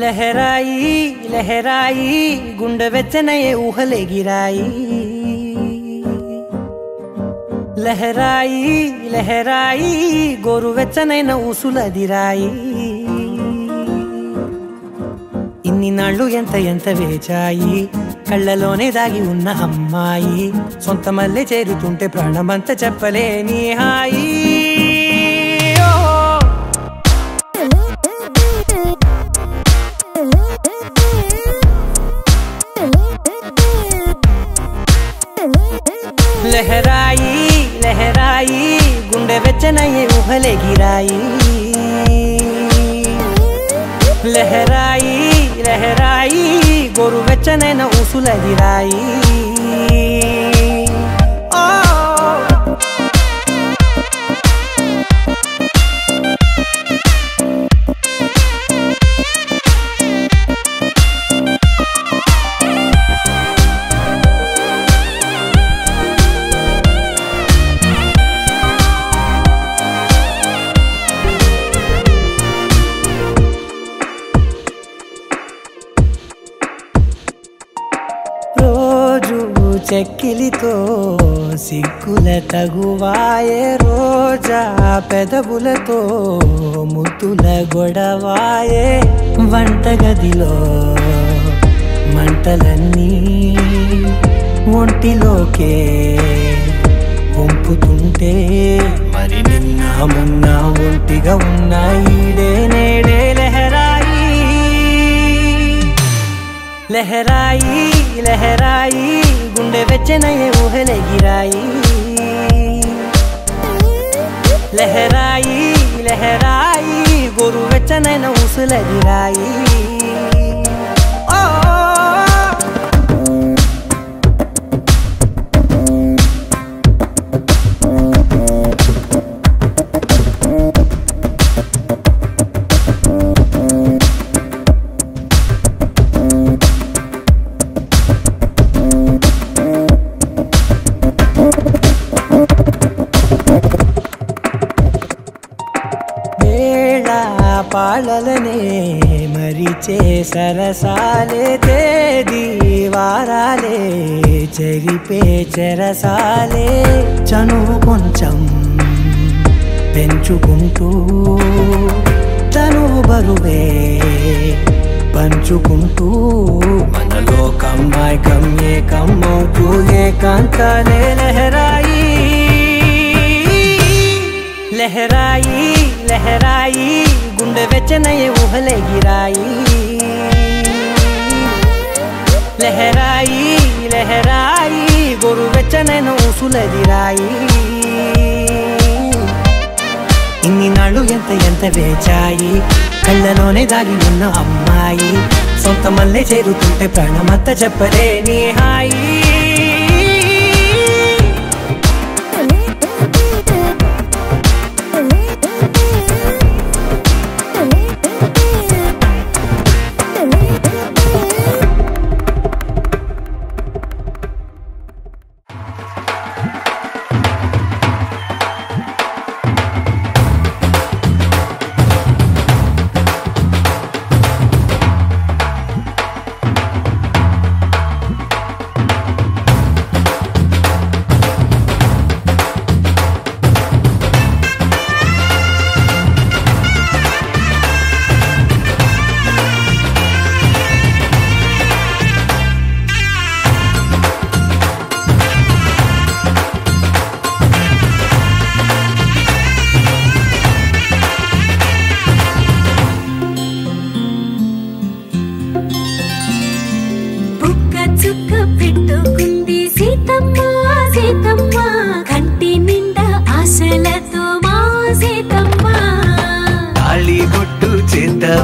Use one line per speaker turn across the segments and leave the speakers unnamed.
लहराई लहराई गुंड వెచ్చనయే ఊహలెగిరాయి లహరాయి లహరాయి గోరువెచ్చనైన ఊసులదిరాయి ఇన్ని నాళ్ళు ఎంత ఎంత వేచాయి కళ్ళలోనే దాగి ఉన్న అమ్మాయి సొంత మల్లె చేరుతుంటే ప్రాణమంత చెప్పలేని హాయి लहराई लहराई गुंडे వెచ్చనయే ఊహలెగిరాయి లహరాయి లహరాయి గోరువెచ్చనైన ఊసులదిరాయి చెక్కిలితో సిగ్గుల తగువాయే రోజా పెదవులతో ముద్దుల గొడవాయే వంటగదిలో మంటలన్నీ ఒంటిలోకే వంపుతుంటే మరి నిన్న మొన్న ఒంటిగా ఉన్న ఈడే నేడే లహరాయి లహరాయి లహరాయి గుండె వెచ్చనయే ఊహలెగిరాయి లహరాయి లహరాయి గోరువెచ్చనైన ఊసులదిరాయి పాలలనే మరిచే సరసాలే తేదీ వారాలే చెరిపే చెరసాలే చనువు కొంచెం పెంచుకుంటూ తనువు బరువే పంచుకుంటూ మనలో కమ్మాయికం ఏకమవుతూ ఏకాంతాలే లహరాయి లహరాయి లహరాయి గుండె వెచ్చనయే ఊహలెగిరాయి లహరాయి లహరాయి గోరువెచ్చనైన ఊసులదిరాయి ఇన్ని నాళ్ళు ఎంత ఎంత వేచాయి కళ్ళలోనే దాగి ఉన్న అమ్మాయి సొంత మల్లె చేరుతుంటే ప్రాణమంత చెప్పలేని హాయి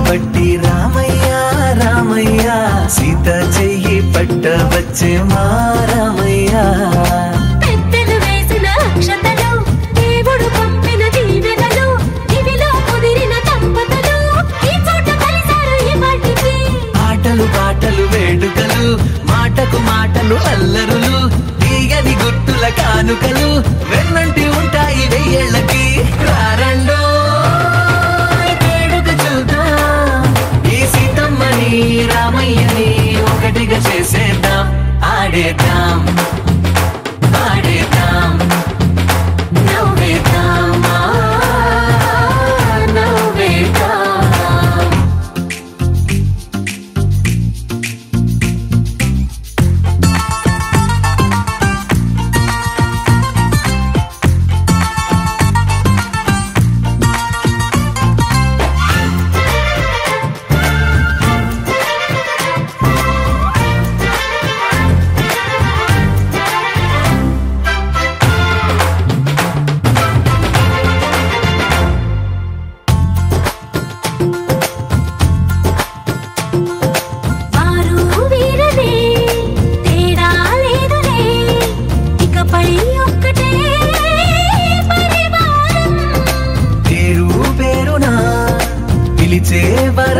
పట్టి రామయ్య రామయ్య సీత చెయ్యి పట్ట వచ్చే మా రామయ్య
పెద్దలు వేసిన అక్షతలు దేవుడు పంపిన దీవెనలు ఇవిలో కుదిరిన దంపతులు ఈ చోట కలిసారు ఈ వాటికి
ఆటలు పాటలు వేడుకలు మాటకు మాటలు అల్లరులు తీయని గుట్టుల కానుకలు వెన్నంటి ఉంటాయి వెయ్యేళ్ళకి రారండో వేడుక చూద్దాం ఈ సీతమ్మ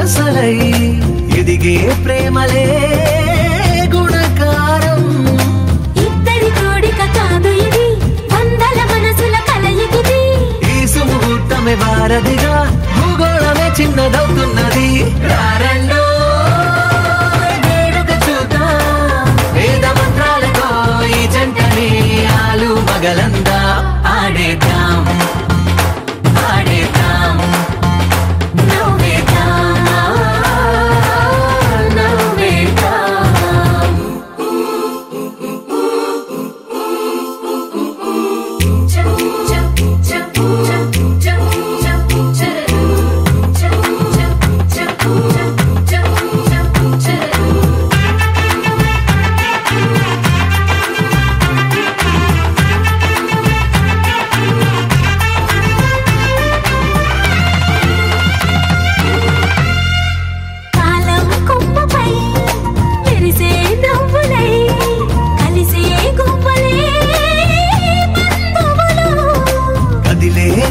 అసలై ఎదిగే ప్రేమలే గుణకారం.
ఇద్దరి కోడిక కాదు ఇది, వందల మనసుల కలయికిది.
ఈ సుముహూర్తమే వారధిగా, భూగోళమే చిన్నదవుతున్నది. రారండో వేడుక చూద్దాం, వేద మంత్రాలతో ఈ జంటని ఆలు మగలందా ఆడేద్దాం ఆడేద్దాం.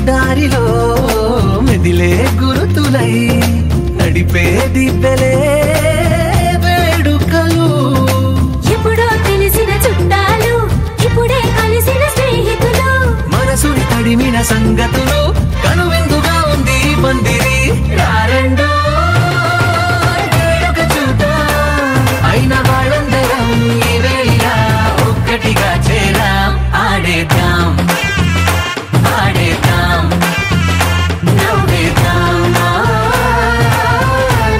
దారిలో మెదిలే గురుతులై నడిపే దిబ్బెలే వేడుకలు.
ఎప్పుడో తెలిసిన చుట్టాలు, ఇప్పుడే కలిసిన స్నేహితులు.
మనసుని తడిమిన సంగతులు, కనువిందుగా ఉంది పందిరి. రారండో వేడుక చూద్దాం, అయిన వాళ్ళందరం ఈ వేళ ఒక్కటిగా చేరాం. ఆడేద్దాం ఆడేద్దాం నవ్వేద్దాం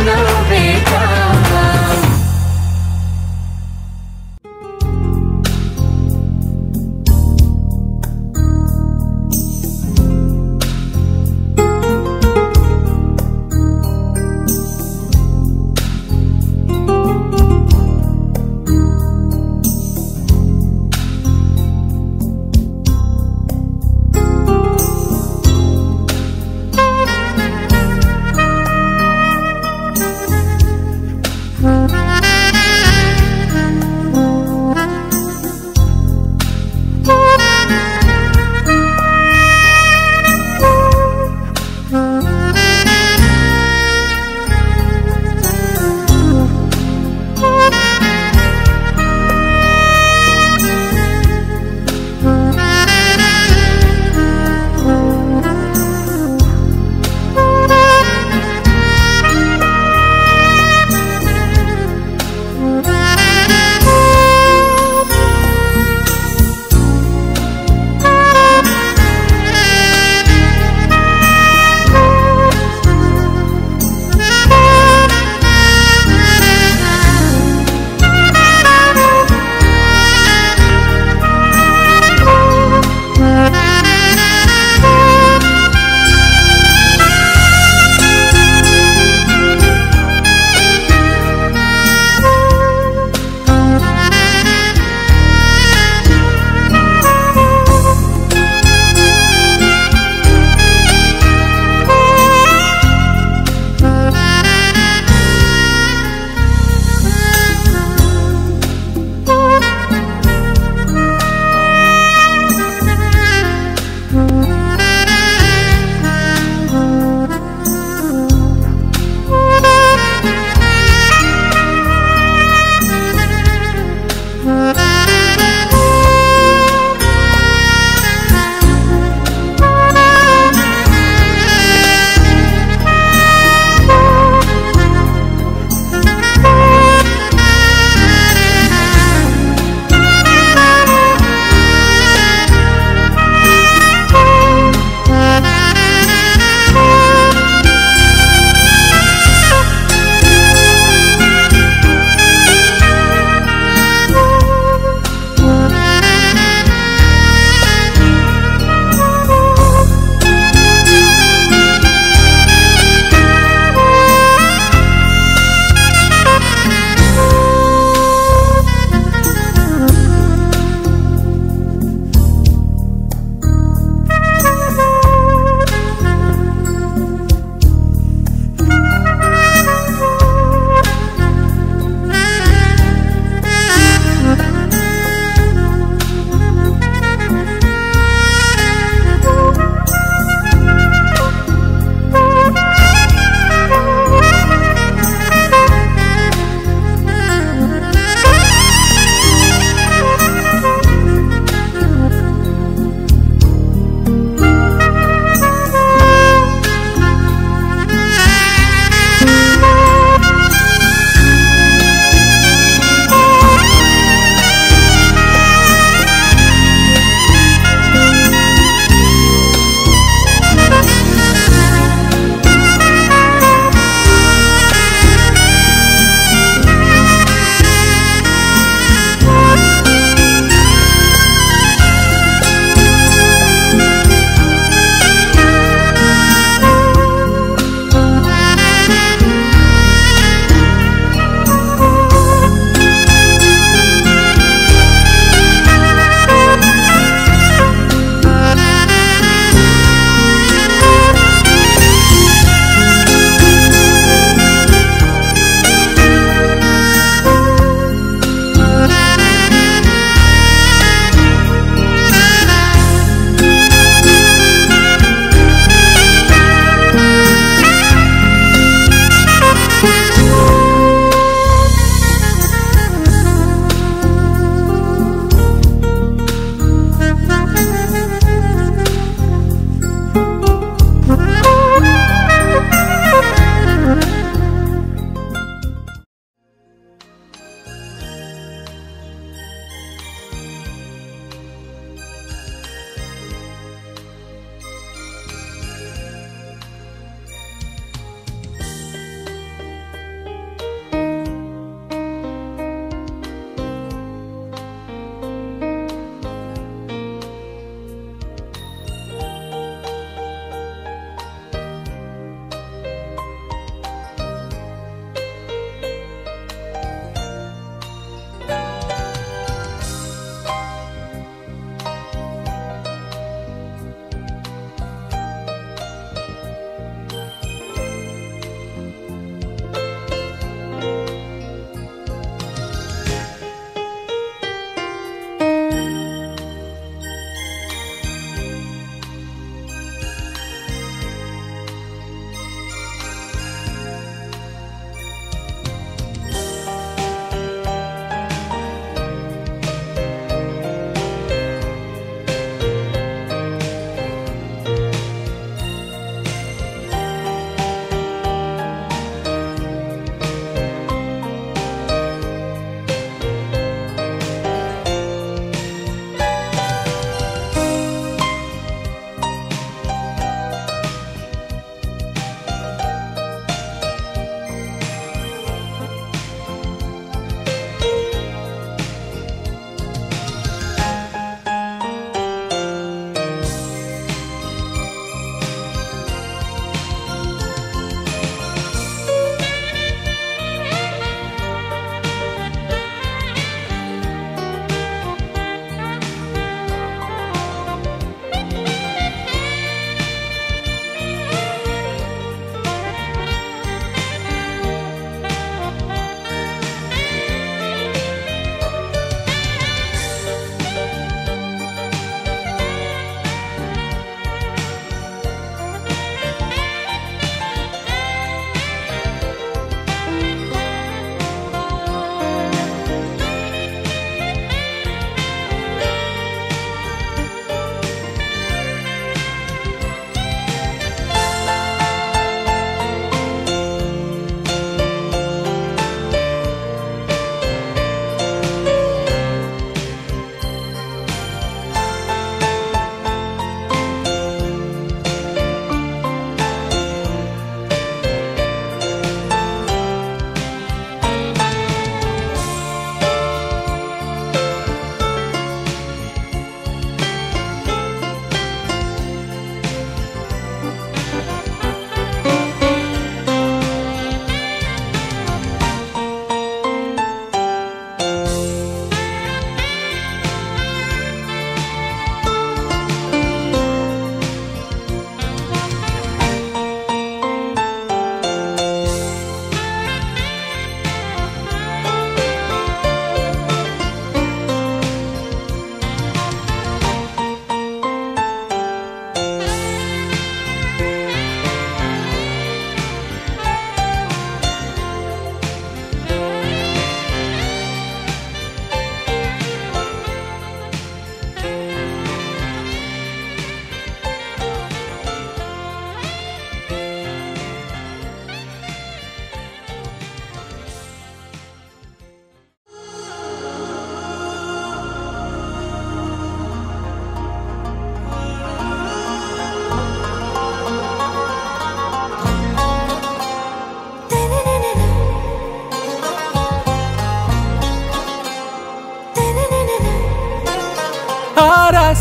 నవ్వేద్దాం.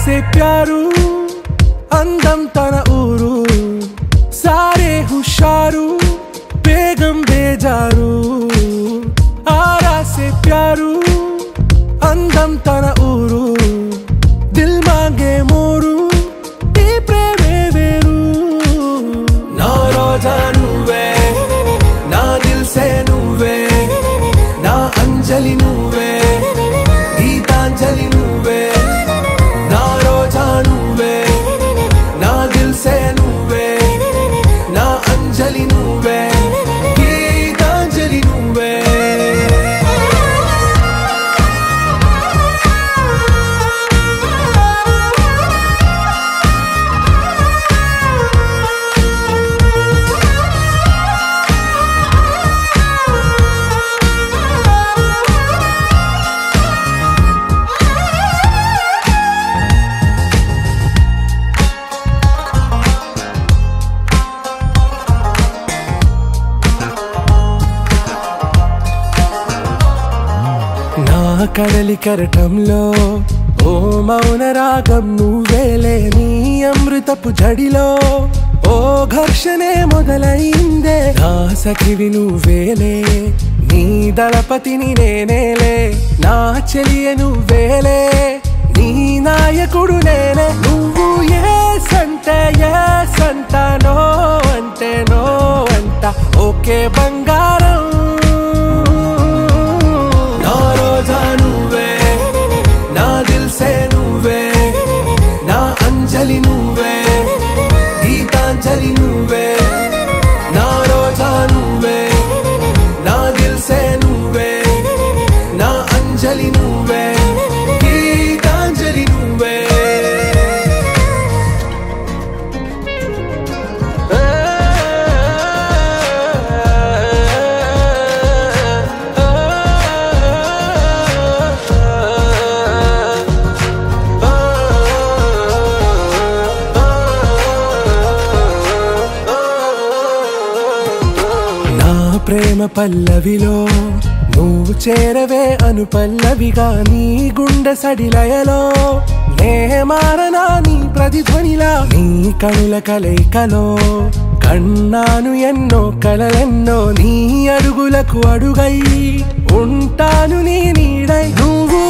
से प्यारू అందం తన ఊరు సారే హుషారు బేగం బేజారు ఆరా से प्यारू అందం తన ఊరు దిల్ మాంగే మోరు ఈ ప్రేమే వేరు నా రోజా నువ్వే నా దిల్ సే నువ్వే నా అంజలి నువ్వే గీతాంజలి నువ్వే నా రోజా నువ్వే నా దిల్ సే నువ్వే నా అంజలి నువ్వే గీతాంజలి నువ్వే కడలి కరటంలో ఓ మౌన రాగం నువ్వేలే నీ అమృతపు జడిలో ఓ ఘర్షణే మొదలైందే నా సఖివి నువ్వేలే నీ దళపతిని నేనేలే నా చెలియ నువ్వేలే నీ నాయకుడు నేనే నువ్వు ఏ సంట నో అంటే నో అంట ఓకే బంగారం నా దిల్ సే నువ్వే నా అంజలి నువ్వే గీతాంజలి నువ్వే నా రోజా నువ్వే నా దిల్ సే నువ్వే నా అంజలి నువ్వే గీతాంజలి నువ్వే ప్రేమ పల్లవిలో నువ్వు చేరవే అను పల్లవిగా నీ గుండె సడిలయలో నే మారనా నీ ప్రతిధ్వనిలా నీ కనుల కలయికలో కన్నాను ఎన్నో కలలెన్నో నీ అడుగులకు అడుగై ఉంటాను నీ నీడై నువ్వు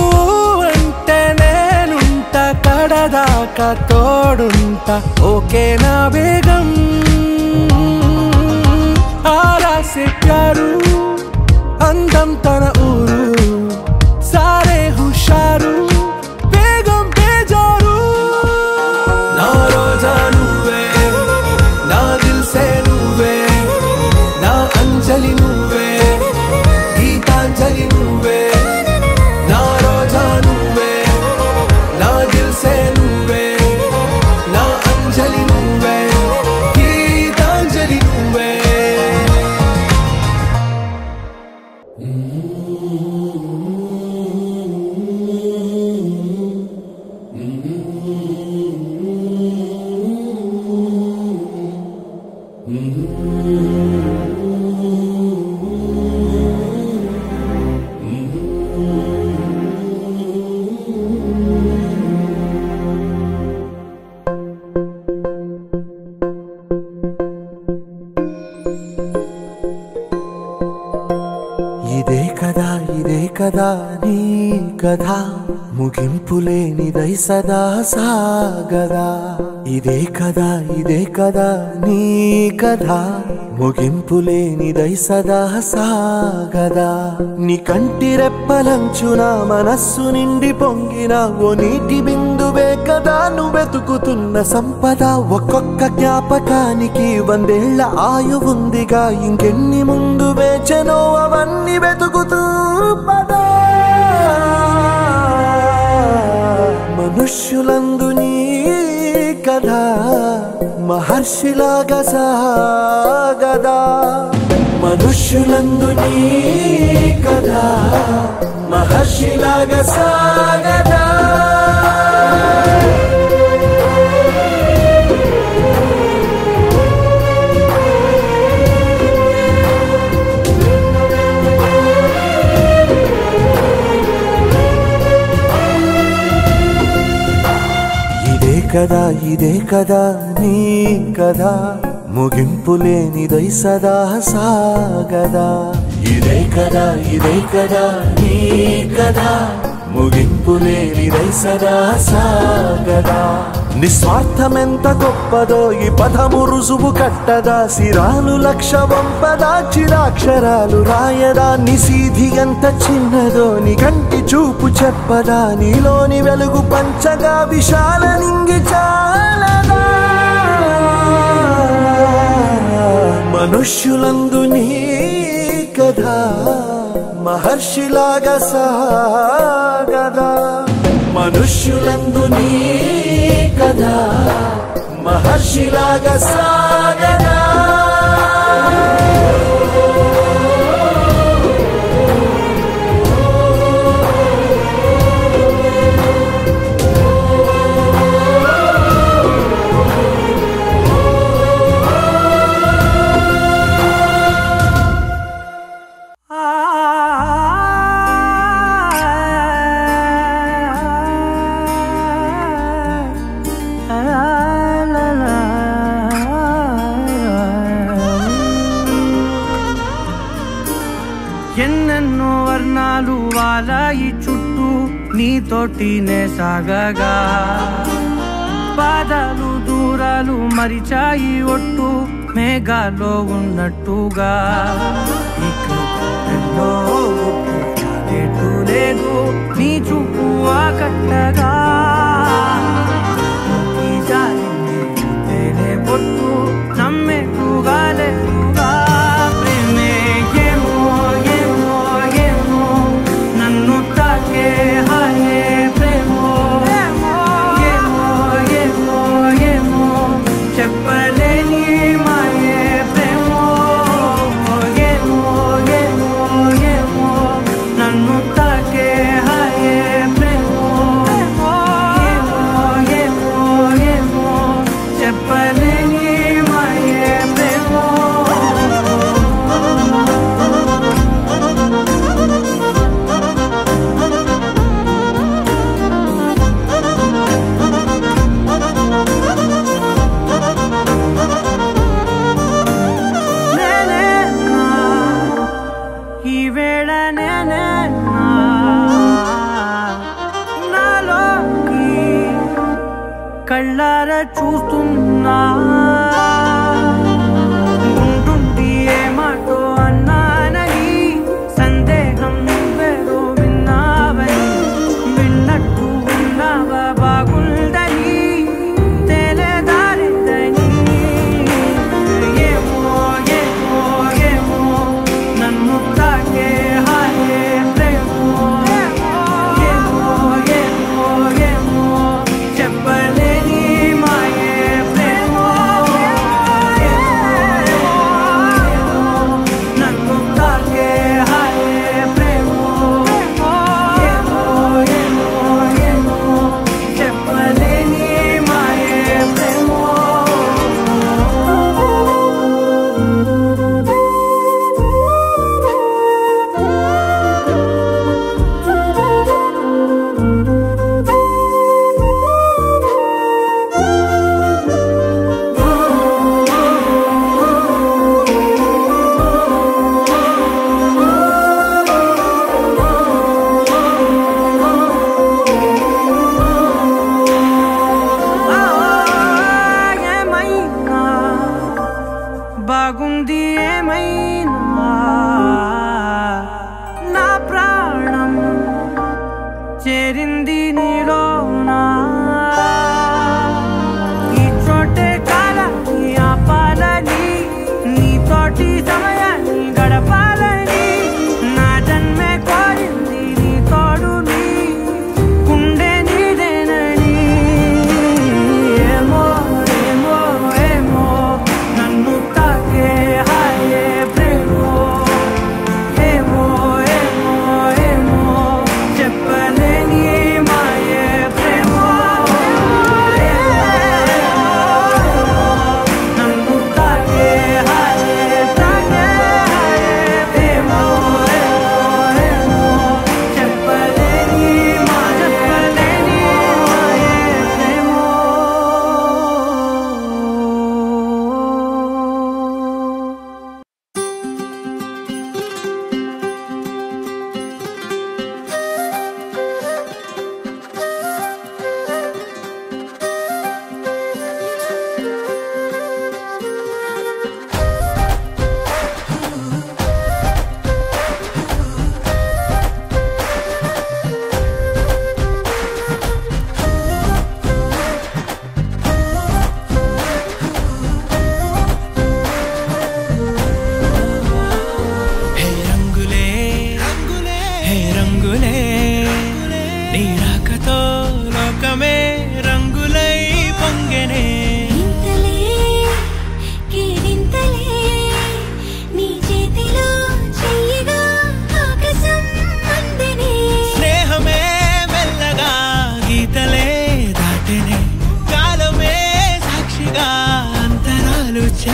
అంటే నేనుంట కడదాకా తోడుంటా ఓకే నా బేగం ఆరా से प्यारू అందం తన ఊరు సారే హుషారు బేగం బేజారు నా రోజా నువ్వే నా దిల్ సే నువ్వే నా అంజలి నువ్వే గీతాంజలి నువ్వే నా రోజా నువ్వే నా దిల్ సే నువ్వే నా అంజలి నువ్వే గీతాంజలి నువ్వే ఇదే కదా నీ కథ ముగింపులేనిదై సదా సాగదా ఇదే కదా నీ కథ ముగింపులేనిదై సదా సాగదా నీ కంటి రెప్పలంచున మనస్సు నిండి పొంగిన ఓ నీటి బిందువే కదా నువ్వెతుకుతున్న సంపద ఒక్కొక్క జ్ఞాపకానికి 100 ఏళ్ల ఆయువుందిగా ఇంకెన్ని ముందు వేచనో అవన్నీ వెతుకుతూ పదా మనుష్యులందు నీ కథ మహర్షిలాగా సాగదా మనుష్యులందు నీ కథ మహర్షిలాగా సాగదా కదా ఇదే కదా నీ కదా ముగింపు లేనిదై సదా సాగదా ఇదే కదా నీ కదా ముగింపు లేనిదై సదా సాగదా నిస్వార్థమెంత గొప్పదో ఈ పదము రుజువు కట్టదా సిరాలు లక్ష వంపదా చిరాక్షరాలు రాయదా నిసీధి ఎంత చిన్నదో నీ కంటి చూపు చెప్పదా నీలోని వెలుగు పంచగా విశాల నింగి చాలదా మనుష్యులందు నీ కథ మహర్షిలాగా సాగదా మనుష్యులందు నీ కథ మహర్షిలాగా సాగదా
ఎన్నెన్నో వర్ణాలు వాలాయి చుట్టూ నీతోటినే సాగగా పాదాలు దూరాలు మరిచాయి ఒట్టు మేఘాల్లో ఉన్నట్టుగా ఇక ఎన్నో ఒట్టు లేదు నీ చూపు ఆకట్టగా ఈ జాలింది తేనే పొట్టు నమ్మేట్టుగా లేదుగా ప్రేమే కళ్ళారా చూస్తున్నా ఉంటుండి ఏ మాటో అన్నానని సందేహం నువ్వేదో విన్నావని విన్నట్టు ఉన్నావా బాగుందని తెలియదారిద్దని ఏమో ఏమో ఏమో నన్ను తాకే హాయే ప్రేమో ఏమో ఏమో ఏమో చెప్పలే బాగుంది ఏమైనా నా ప్రాణం చేరింది నీలోనా ఈ చోటే కాలాన్ని ఆపాలని నీతోటి సమయాన్ని గడపాలని నా జన్మే కోరింది నీ తోడుని కుండే నీదేనని ఏమో ఏమో ఏమో నన్ను తాకే హాయే ప్రేమో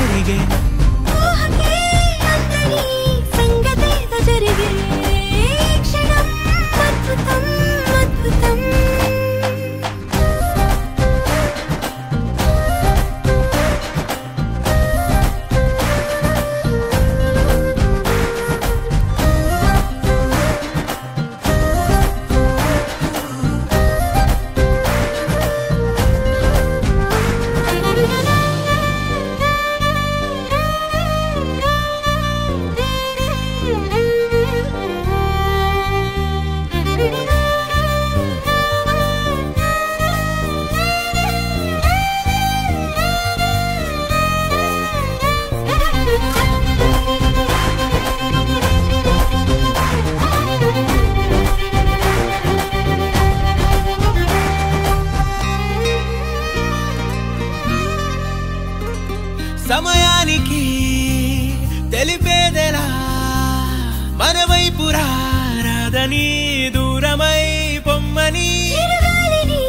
జరిగే
ఊహకే అందరి సంగతేదో జరిగే క్షణం అద్భుతం అద్భుతం
సమయానికి తెలిపేదెలా మన వైపు రాదని దూరమై పొమ్మని
చిరుగాలిని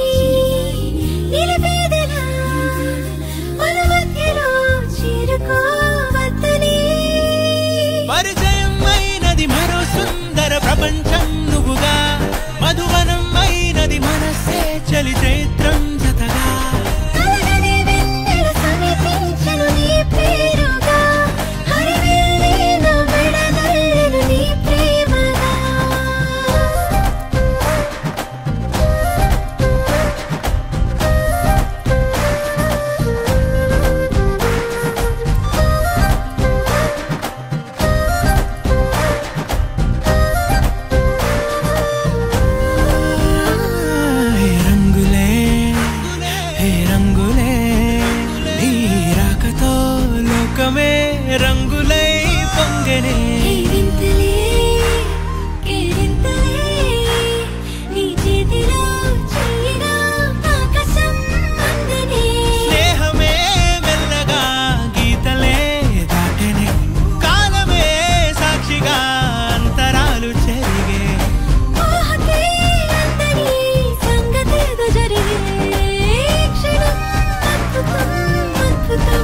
నిలిపేదెలా మన మధ్యలో చేరుకోవద్దని
పరిచయం అయినది మరో సుందర ప్రపంచం నువ్వుగా మధువనం అయినది మనసే చలి చైత్రం జతగా
కలగని వెన్నెల సమీపించను నీ పేరుగా హరివెల్లి నా మెడదల్లెను నీ ప్రేమగా
హే రంగులే హే రంగులే నీ రాకతో లోకమే రంగులై పొంగనే
కేరింతలే కేరింతలే నీ చేతిలో చెయ్యిగా ఆకాశం అందనే
స్నేహమే మెల్లగా గీతలే దాటెనే కాలమే సాక్షిగా అంతరాలు చెరిగే
ఊహకే అందరి సంగతేదో జరిగే క్షణం అద్భుతం అద్భుతం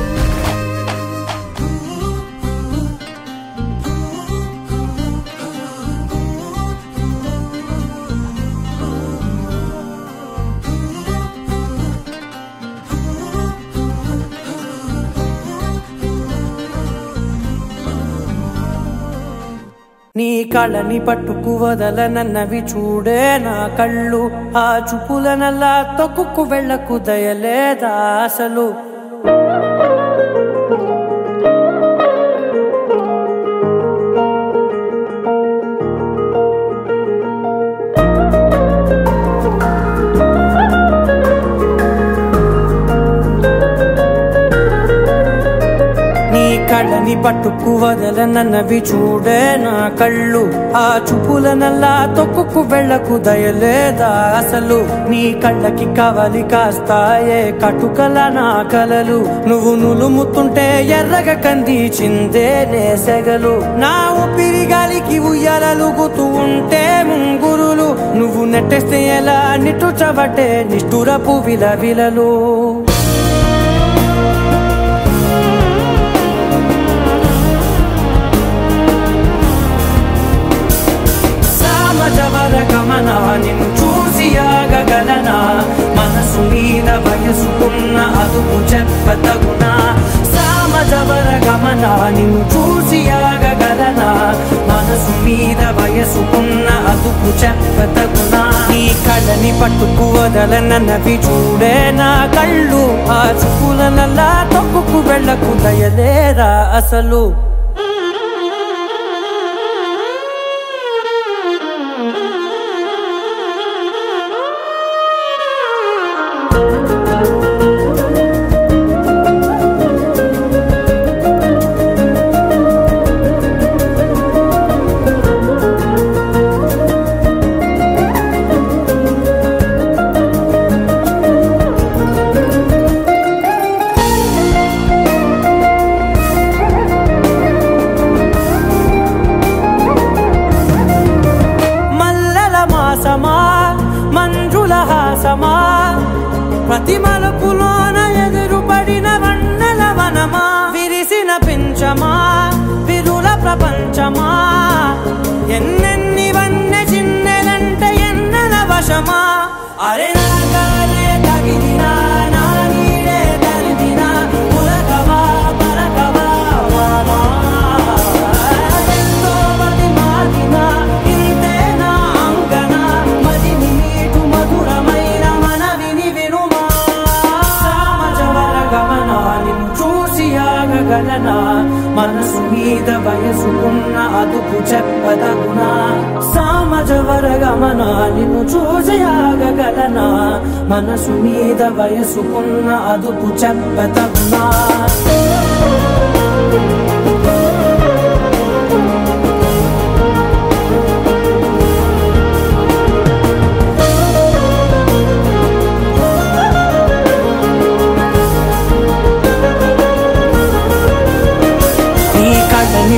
నీ కళ్ళని పట్టుకు వదలనన్నవి చూడే నా కళ్ళు ఆ చూపులనల్లా తొక్కుకు వెళ్ళకు దయలేదా అసలు నీ కళ్ళని పట్టుకు వదలనన్నవి చూడే నా కళ్ళు ఆ చూపులనల్లా తొక్కుకు వెళ్ళకు దయలేదా అసలు నీ కళ్ళకి కవలి కాస్తాయే కటుకల నా కలలు నువ్వు నులుముతుంటే ఎర్రగ కందిచిందే నేసెగలు నా ఊపిరి గాలికి ఉయ్యాలలుగుతూ ఉంటే ముంగురులు నువ్వు నెట్టేస్తే ఎలా నిట్టుచబట్టే నిష్ఠురపు విలవిలలు సామజవర గమన నిన్ను చూసి ఆగగలనా మనసు మీద వయసుకున్న అదుపు చెప్పతగునా సామజవర గమన నిన్ను చూసి ఆగగలనా మనసు మీద వయసుకున్న అదుపు చెప్పతగునా నీ కళ్ళని పట్టుకు వదలనన్నవి చూడే నా కళ్ళు ఆ చూపులనల్లా తొక్కుకు వెళ్ళకు దయలేరా అసలు విరిసిన పించమా విరుల ప్రపంచమా ఎన్నెన్ని వన్నె చిన్నెలంటే ఎన్నెల వశమా అరే నరకాలే తగిలినా నా నీడే తరిమినా ఉలకవా పరకవా వామా ఎంతో మది మాటినా ఇంతే నా అంగన మదిని మీటు మధురమైన మనవిని వినుమా సామజవర గమనా నిన్ను చూసి ఆగగలనా మనసు మీద వయసుకున్న అదుపు చెప్పదగునా సామజవర గమనా నిన్ను చూసి ఆగగలనా మనసు మీద వయసుకున్న అదుపు చెప్పదగునా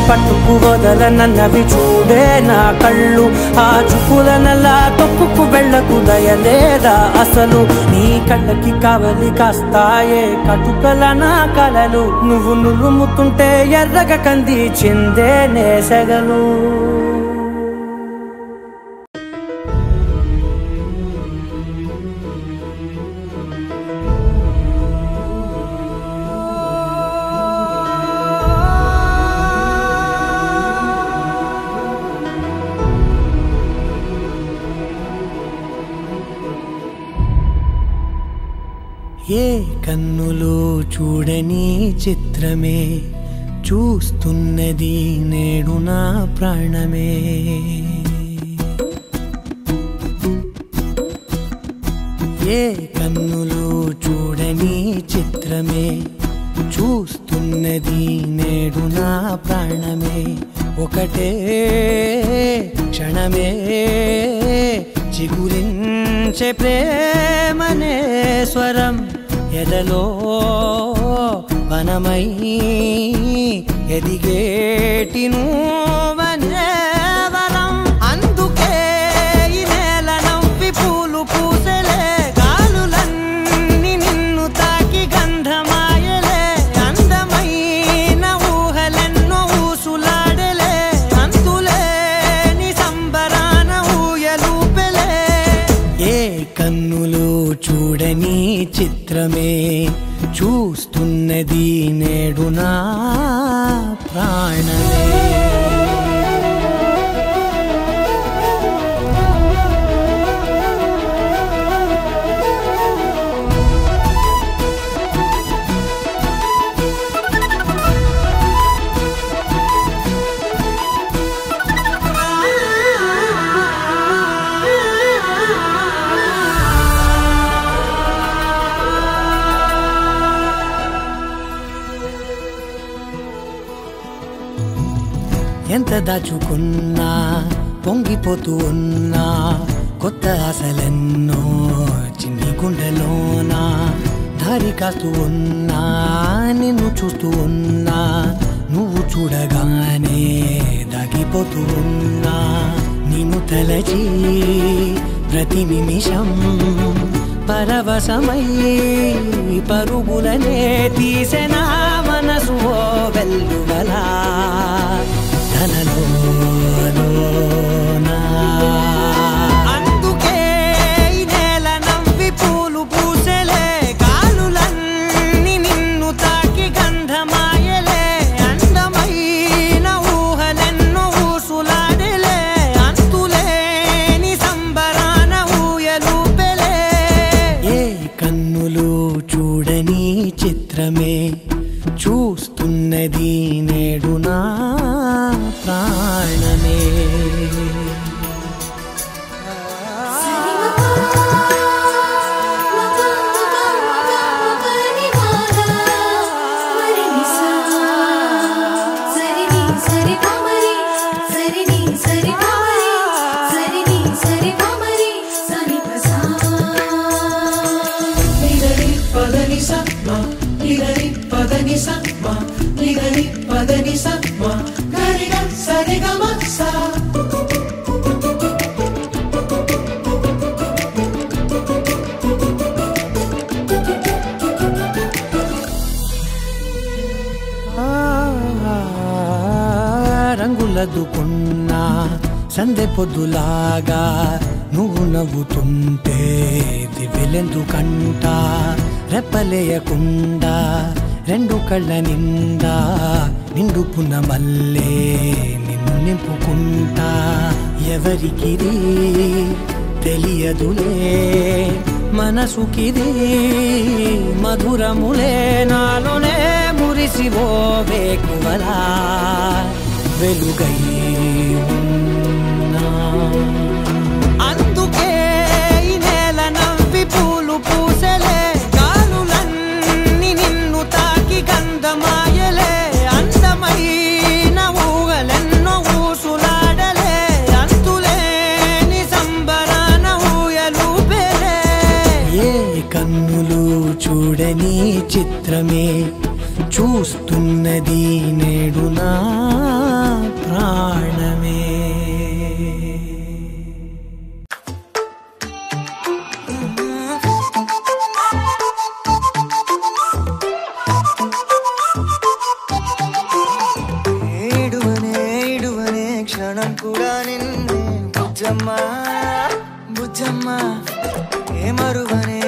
పట్టుకు వదలనన్నవి చూడే నా కళ్ళు ఆ చుకులనలా తొక్కుకు వెళ్ళకు దయలేదా అసలు నీ కళ్ళకి కావలి కాస్తాయే కటుకల నా కలలు నువ్వు నులుముతుంటే ఎర్రగ కంది చిందే నేసగలు ఏ కన్నులో చూడని చిత్రమే చూస్తున్నది నేడు నా ప్రాణమే ఏ కన్నులో చూడని చిత్రమే చూస్తున్నది నేడు నా ప్రాణమే ఒకటే క్షణమే చిగురించే ప్రేమనే స్వరం ఎదలో వనమై ఎదిగేటి నువ్వనే వరం అందుకే ఈ నేల నవ్వి పూలు పూసలే గాలులన్నీ నిన్ను తాకి గంధమాయలే అందమైన ఊహలెన్నో ఊసులాడలే అంతులేని సంబరాన ఊయలూపెలే ఏ కన్నులో చూడని చిత్రమే చూస్తున్నది నేడు నా ప్రాణమే ఎంత దాచుకున్నా పొంగిపోతూ ఉన్నా కొత్త ఆశలెన్నో చిన్ని గుండెలోనా దారి కాస్తూ ఉన్నా నిన్ను చూస్తూ ఉన్నా నువ్వు చూడగానే దాగిపోతూ ఉన్నా నిన్ను తలచి ప్రతి నిమిషం పరవశమై పరుగులనే తీసెనా మనసు ఓ వెల్లువలా అందుకే ఈ నేల నవ్వి పూలు పూసలే గాలులన్నీ నిన్ను తాకి గంధమాయలే అందమైన ఊహలెన్నో ఊసులాడలే అంతులేని సంబరాన ఊయలూపెలే ఏ కన్నులు చూడని చిత్రమే చూస్తున్నది నేడు నా ప్రాణమే రంగులదుకున్నా సందె పొద్దులాగా నువ్వు నవ్వుతుంటే దివ్వెలెందుకంట రెప్పలేయకుండా రెండు కళ్ళ నిండా నిండుకున్న మల్లే నిన్ను నింపుకుంటా ఎవరికిది తెలియదులే మనసుకిది మధురములే నాలోనే మురిసివో వేకువలా వెలుగై ఉన్నా అందుకే ఈ నేల నవ్వి పూలు పూసలే గాలులన్నీ నిన్ను తాకి గంధమాయలే అందమైన ఊగలెన్నో ఊసులాడలే అంతులేని సంబరాన ఊయలూపెలే ఏ కన్నులు చూడని చిత్రమే చూస్తున్నది నేడు నా ప్రాణమే
ఏడువనే క్షణం కూడా నిన్నే బుజ్జమ్మా బుజ్జమ్మా ఏ మరువనే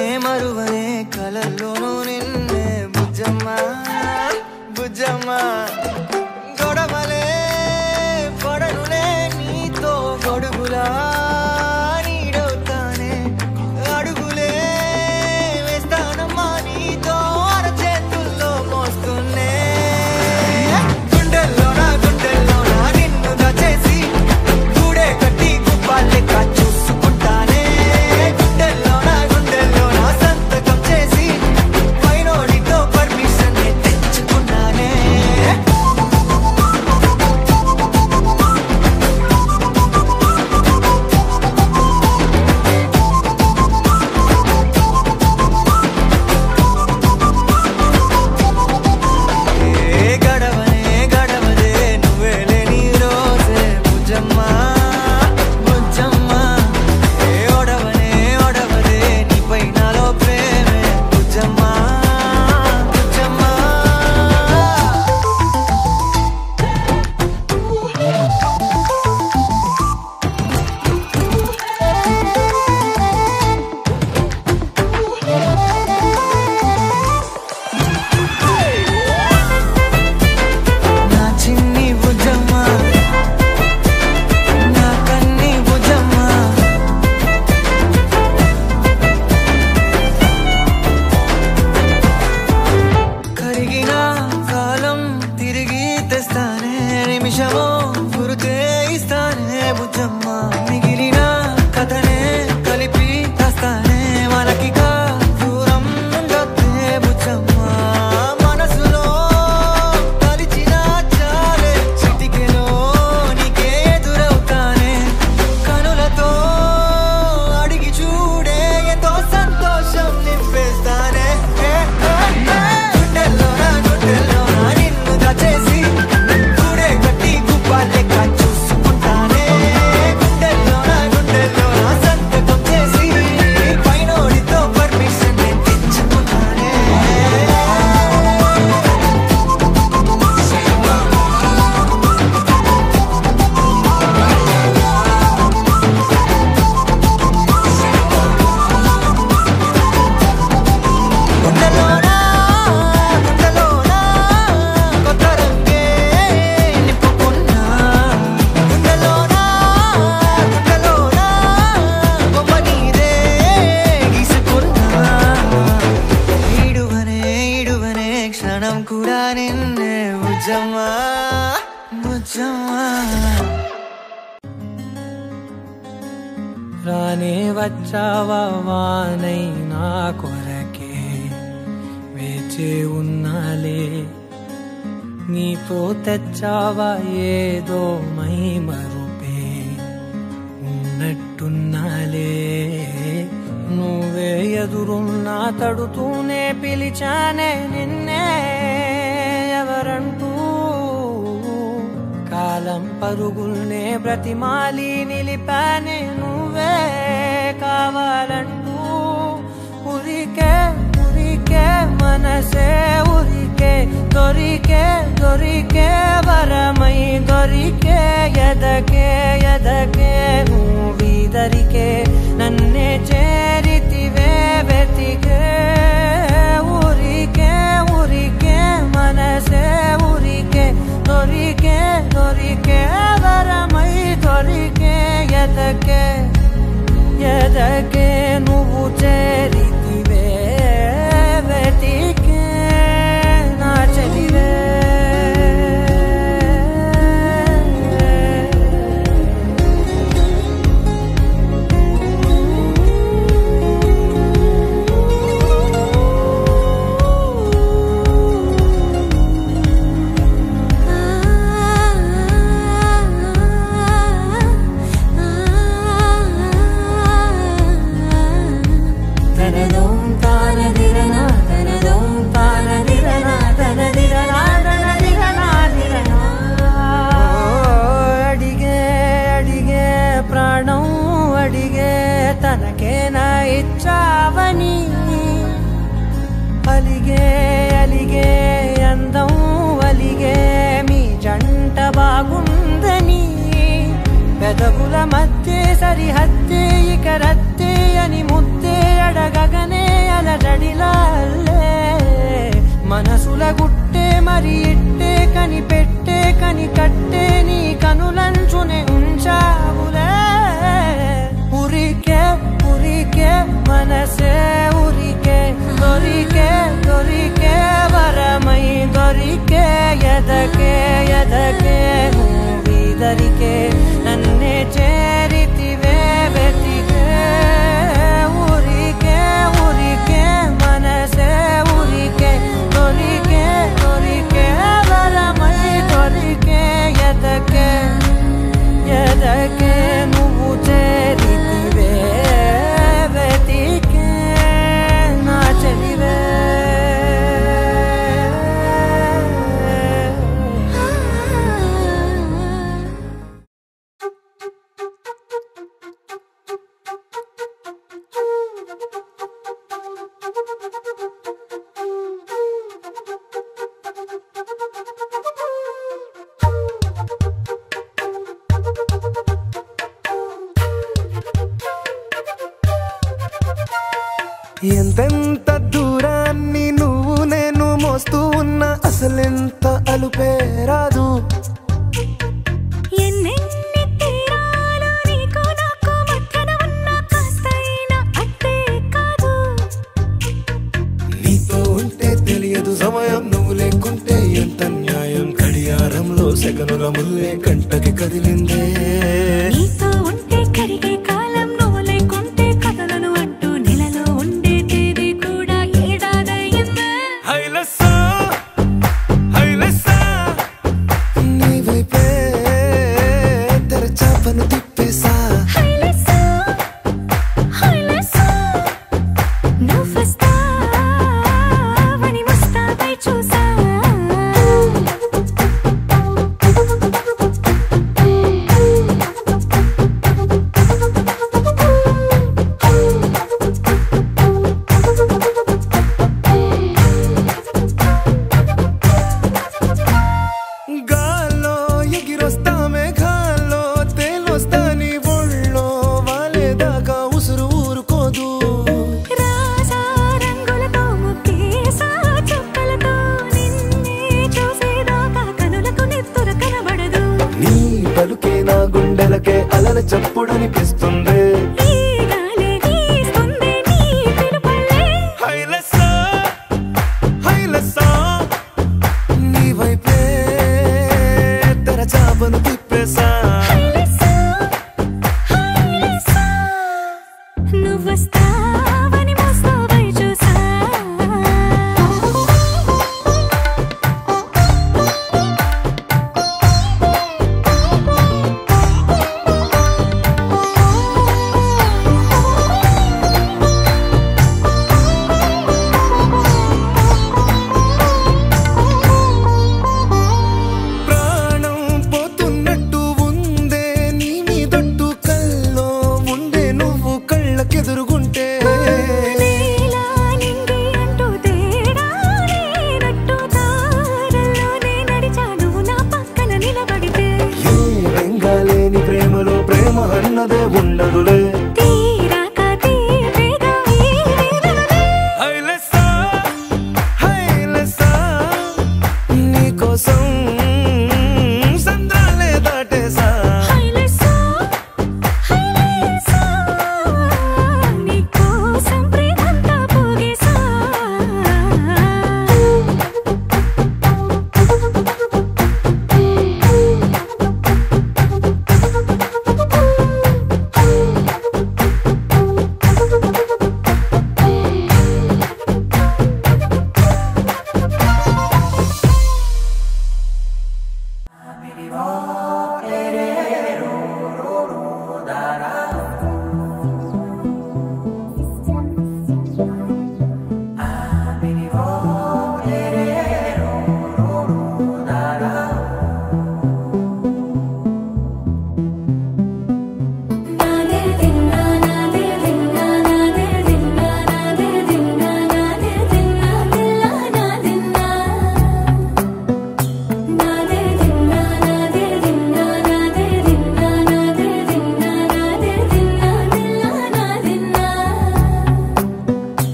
కలల్లోనూ నిన్నే బుజ్జమ్మా బుజ్జమ్మా గొడవలే పడనులే నీతో గొడుగులా నీడవుతానే అడుగులే వేస్తానమ్మా నీతో అరచేతుల్లో మోస్తున్నే గుండెల్లోనా నిన్ను దాచేసి గూడే కట్టి గుప్పాలెక్క చూసుకుంటానే గుండెల్లోనా సంతకం చేసి పైనోడితో పర్మిషన్ తెచ్చుకున్నానే గడవదే నువ్వే లేని రోజే బుజ్జమ్మా బుజ్జమ్మా ఏ ఒడవదే నీపై నాలో ప్రేమే బుజ్జమ్మా బుజ్జమ్మా నా చిన్ని బుజ్జమ్మా నా కన్ని బుజ్జమ్మా కరిగిన కాలం తిరిగి తెస్తానే నిమిషమో గురుతే ఇస్తానే బుజ్జమ్మా మిగిలిన కథనే కలిపి తెస్తానే మనకిగా దూరం ఉండొద్దే బుజ్జమ్మా మనసులో కలిచిన చాలే చిటికెలో నీకే ఎదురవుతానే కనులతో అడిగి చూడే ఎంతో సంతోషం నింపేస్తానే గుండెల్లోనా నిన్ను దాచేసి గూడే కట్టి గుప్పాలెక్క చూసుకుంటానే గుండెల్లోనా సంతకం చేసి పైనోడితో పర్మిషన్ తెచ్చుకున్నానే గుండెలోనా కొత్త రంగే నింపుకున్నా గుండెలోనా బొమ్మ నీదే గీసుకున్నా ఈడువనే క్షణం కూడా నిన్నే బుజ్జమ్మా బుజ్జమ్మా
రానే వచ్చావా వానై నా కొరకే వేచే ఉన్నాలే నీతో తెచ్చావా ఏదో మై మరుపే ఉన్నట్టున్నాలే నువ్వే ఎదురున్నా తడుతూనే పిలిచానే నిన్నే ఎవరంటూ కాలం పరుగుల్నే బ్రతిమాలి నిలిపానే నువ్వే కావాలంటూ ఉరికే మనసే ఉరికే దొరికే వరమై దొరికే ಎದಕೆ ಎದಕೆ ನೋವಿದರಿಕೆ ನನ್ನೇ ಚೇರಿತಿವೆ ಬೆತಿಗೆ ಊರಿಕೆ ಊರಿಕೆ ಮನಸೆ ಊರಿಕೆ ದೊರಿಕೆ ದೊರಿಕೆ ವರಮೈ ದೊರಿಕೆ ಎದಕೆ ಎದಕೆ నువ్వు చేరితివే వెతికే నా చెలివే తనకేనా ఇచ్చావని అలిగే అలిగే అందం అలిగే మీ జంట బాగుందని పెదవుల మధ్య సరిహద్దే ఇక రద్దే అని ముద్దే అడగగనే అలజడిలాల్లే మనసుల గుట్టే మరి ఇట్టే కని పెట్టే కని కట్టే నీ కనులంచునే ఉంచావులే ఉరికే ఉరికే మనసే ఉరికే దొరికే దొరికే వరమై దొరికే ఎదకే ఎదకే నువ్విదరికే నన్నే చేరితివే వెతికే ఊరికే ఊరికే మనసే ఊరికే దొరికే దొరికే వరమై దొరికే ఎదకే ఎదకే నువ్వు చేరితివే వెతికే నా చెలివే
ఎంతెంత దూరాన్ని నువ్వు నేను మోస్తూ ఉన్నా అసలెంత అలుపే రాదు
ఎన్నెన్ని తీరాలు నీకు నాకు మధ్యన ఉన్న కాస్తైనా అట్టే కాదు
నీతో ఉంటే తెలియదు సమయం నువ్వు లేకుంటే ఎంత న్యాయం గడియారంలో సెకనుల ముల్లే కంటకి కదిలిందే
నీతో ఉంటే కరిగే కాలం నువ్వు లేకుంటే కథలను అంటూ నెలలో ఉండే తేదీ కూడా ఏడాదయ్యిందే
హైలసా హైలసా నీ వైపే తెరచాపను తిప్పేసా
హైలెస్సా హైలెస్సా నువ్వొస్తావని ముస్తాబై చూసా
గాల్లో ఎగిరొస్తా మేఘాల్లో తేలొస్తా నీ ఒళ్ళో వాలేదాకా ఉసురు ఊరుకోదు
రాజా రంగులతో ముక్కేసా చుక్కలతో నిన్నే చూసేదాకా కనులకు నెత్తుర కనబడదు
నీ పలుకే నా గుండెలకే అలల చప్పుడనిపిస్తుంది
ఈ గాలి వీస్తుంది నీ పిలుపులే
హైలసా హైలసా నీ వైపే తెరచాపను తిప్పేసా
హైలెస్సా హైలెస్సా నువ్వొస్తావని ముస్తాబై చూసా
ప్రాణం పోతున్నట్టు ఉంది ఉన్నదే ఉండదులే
తీరాక తీరేగా ఈ వేదనలే
హైలెస్సా హైలెస్సా నీకోసం సంద్రాలే దాటేసా
హైలెస్సా హైలెస్సా నీకోసం ప్రేమంతా పోగేసా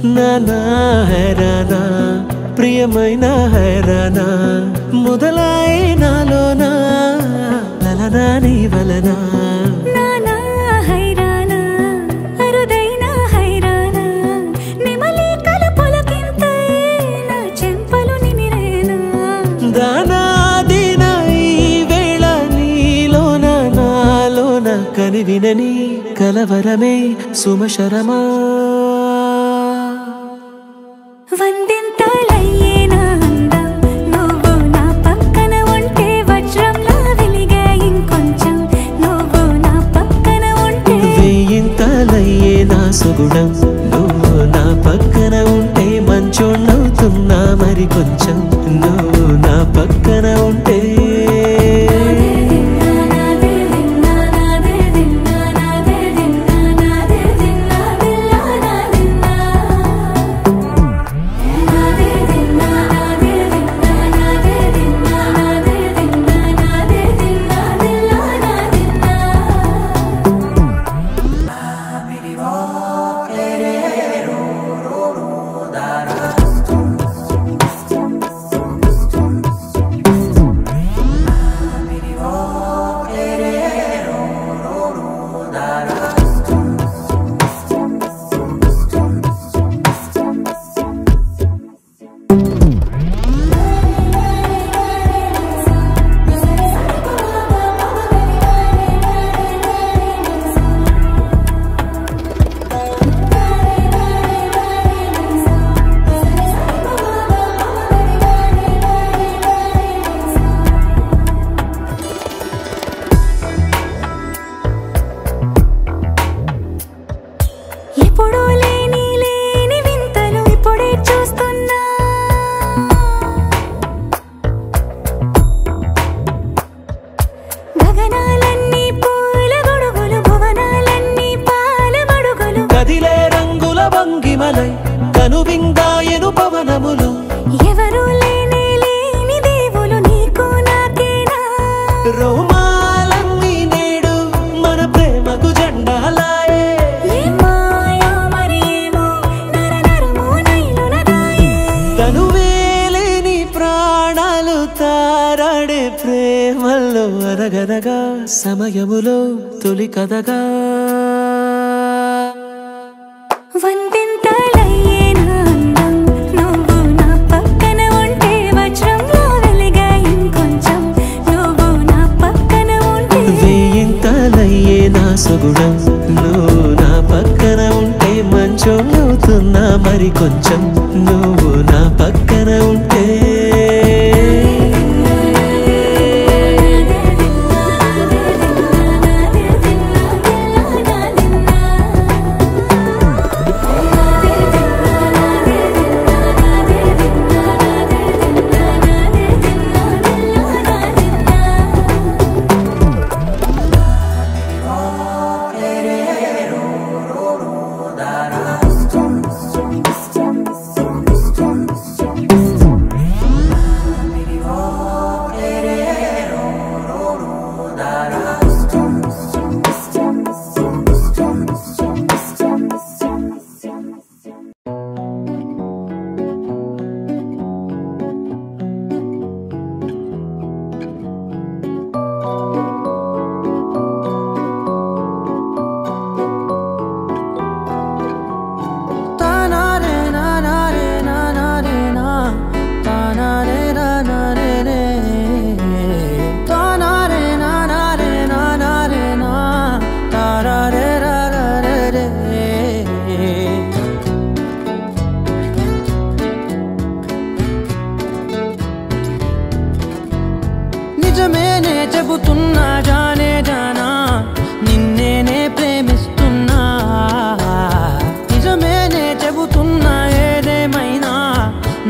నానా హైరానా ప్రియమైన హైరానా మొదలై నాలోనా లలనా నీ వలనా
నానా హైరానా అరుదైన హైరానా నెమలి కలుపులకింతై నా చెంపలు నిమిరేనా
దానా దినా ఈ వేళ నీలోన నాలోన కనివినని కలవరమే సుమశరమా
వందింతలయ్యేనా అందం నువ్వు నా పక్కన ఉంటే వజ్రంలా వెలిగే ఇంకొంచెం నువ్వు నా పక్కన ఉంటే
వేయింతలయ్యే నా సుగుణం నువ్వు నా పక్కన ఉంటే మంచోణ్ణవుతున్నా మరి కొంచెం నువ్వు నా పక్కన ఉంటే
ఎప్పుడూ లేని లేని వింతలు ఇప్పుడే చూస్తున్నా గగనాలన్నీ పూల గొడుగులు భువనాలన్నీ పాల మడుగులు
కదిలే రంగుల భంగిమలై కనువిందాయను పవనములు
ఎవరూ లేని లేని దేవులు నీకు నాకేనా
రోమాలన్నీ నేడు మన ప్రేమకు జెండాలాయే
ఏ మాయో మరి ఏమో నరనరమో నైలున దాయే
తనువేలేని ప్రాణాలు తారాడే ప్రేమల్లో అనగనగా సమయములో తొలి కథగా
వందింతలయ్యేనా అందం నువ్వు నా పక్కన ఉంటే వజ్రంలా వెలిగే ఇంకొంచెం నువ్వు నా పక్కన ఉంటే
వేయింతలయ్యే నా సుగుణం నువ్వు నా పక్కన ఉంటే మంచోణ్ణవుతున్నా మరి కొంచెం నువ్వు నా పక్కన ఉంటే
నిజమేనే చెబుతున్నా జానే జానా నిన్నేనే ప్రేమిస్తున్నా నిజమేనే చెబుతున్నా ఏదేమైనా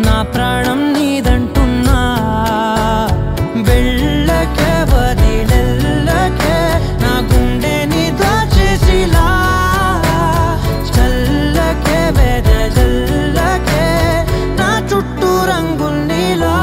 నా ప్రాణం నీదంటున్నా వెళ్ళకే వదిలెళ్ళకే నా గుండెని దాచేసిలా చల్లకే వెదజల్లకే నా చుట్టూ రంగుల్నిలా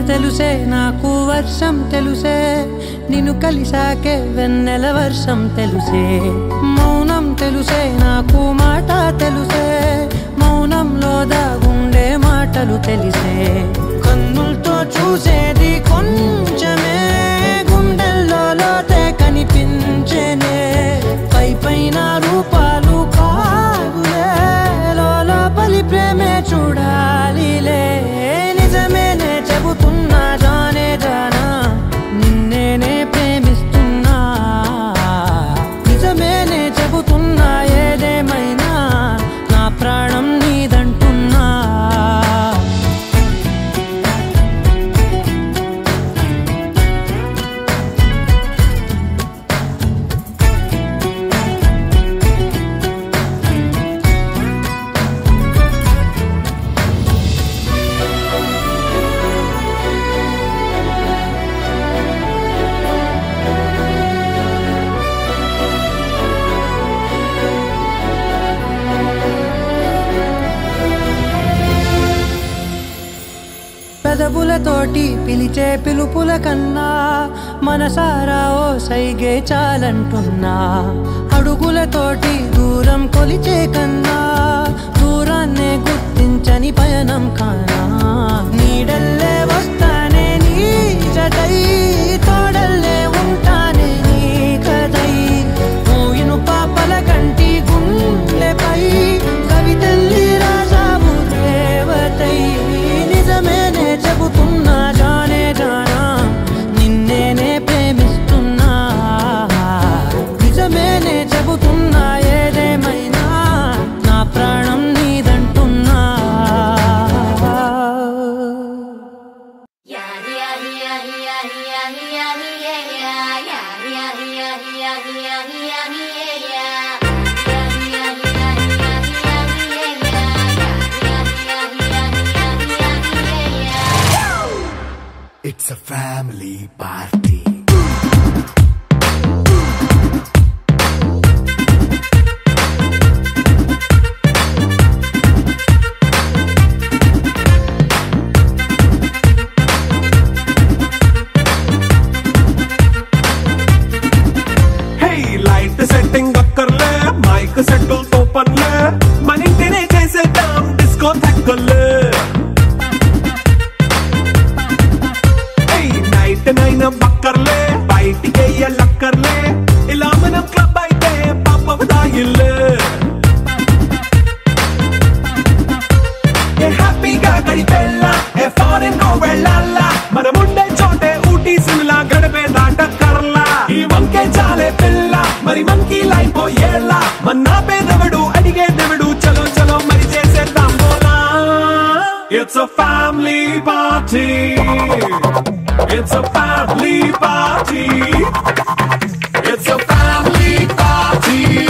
తెలుసే నాకు వర్షం తెలుసే నిన్ను కలిసాకే వెన్నెల వర్షం తెలుసే మౌనం తెలుసే నాకు మాట తెలుసే మౌనంలో దాగుండే మాటలు తెలిసే కన్నులతో చూసేది కొంచెమే గుండెల్లో లోతే కనిపించేనే పై పైన రూపాలు కాదులే లోపలి ప్రేమే చూడాలిలే నిజమేనే చెబుతున్నా జానే జానా నిన్నేనే ప్రేమిస్తున్నా నిజమేనే చెబుతున్నా ఏదేమైనా నా ప్రాణం నీదంటున్నా పెదవులతోటి పిలిచే పిలుపుల కన్నా మనసారా ఓ సైగే చాలంటున్నా అడుగులతోటి దూరం కొలిచే కన్నా దూరాన్నే గుర్తించని పయనం కానా నీడల్లే వస్తానే నీ జతై తోడల్లే ఉంటానే నీ కదై మోయిను పాపల కంటి గుండెపై కవితల్లి రాజావు దేవతై నిజమేనే చెబుతున్నా జానే జానా నిన్నేనే ప్రేమిస్తున్నా నిజమేనే చెబుతున్నా ఏదేమైనా నా ప్రాణం నీదంటున్నా
It's a family party.
Hey, light setting akkarle, mic settle to panle, manintine chesedam disco thakkale. నైన బక్కర్లే బయటికి లక్కర్లే ఇలా మనం క్లబ్ అయితే పాపదాయిల్లే హ్యాపీగా గడిపెల్లా ఫారెన్ నో వెళ్ళాలా మనముండే చోటే ఊటీ సిమ్లా గడిపే దాటక్కర్లా ఈ వంకే చాలే పిల్ల మరి మంకీ లైఫ్ ఏళ్ళ మన్నా పేదవడు అడిగే దేవుడు చలో చలో మరి చేసేద్దాం బోలా it's a family party. It's a family party. It's a family party.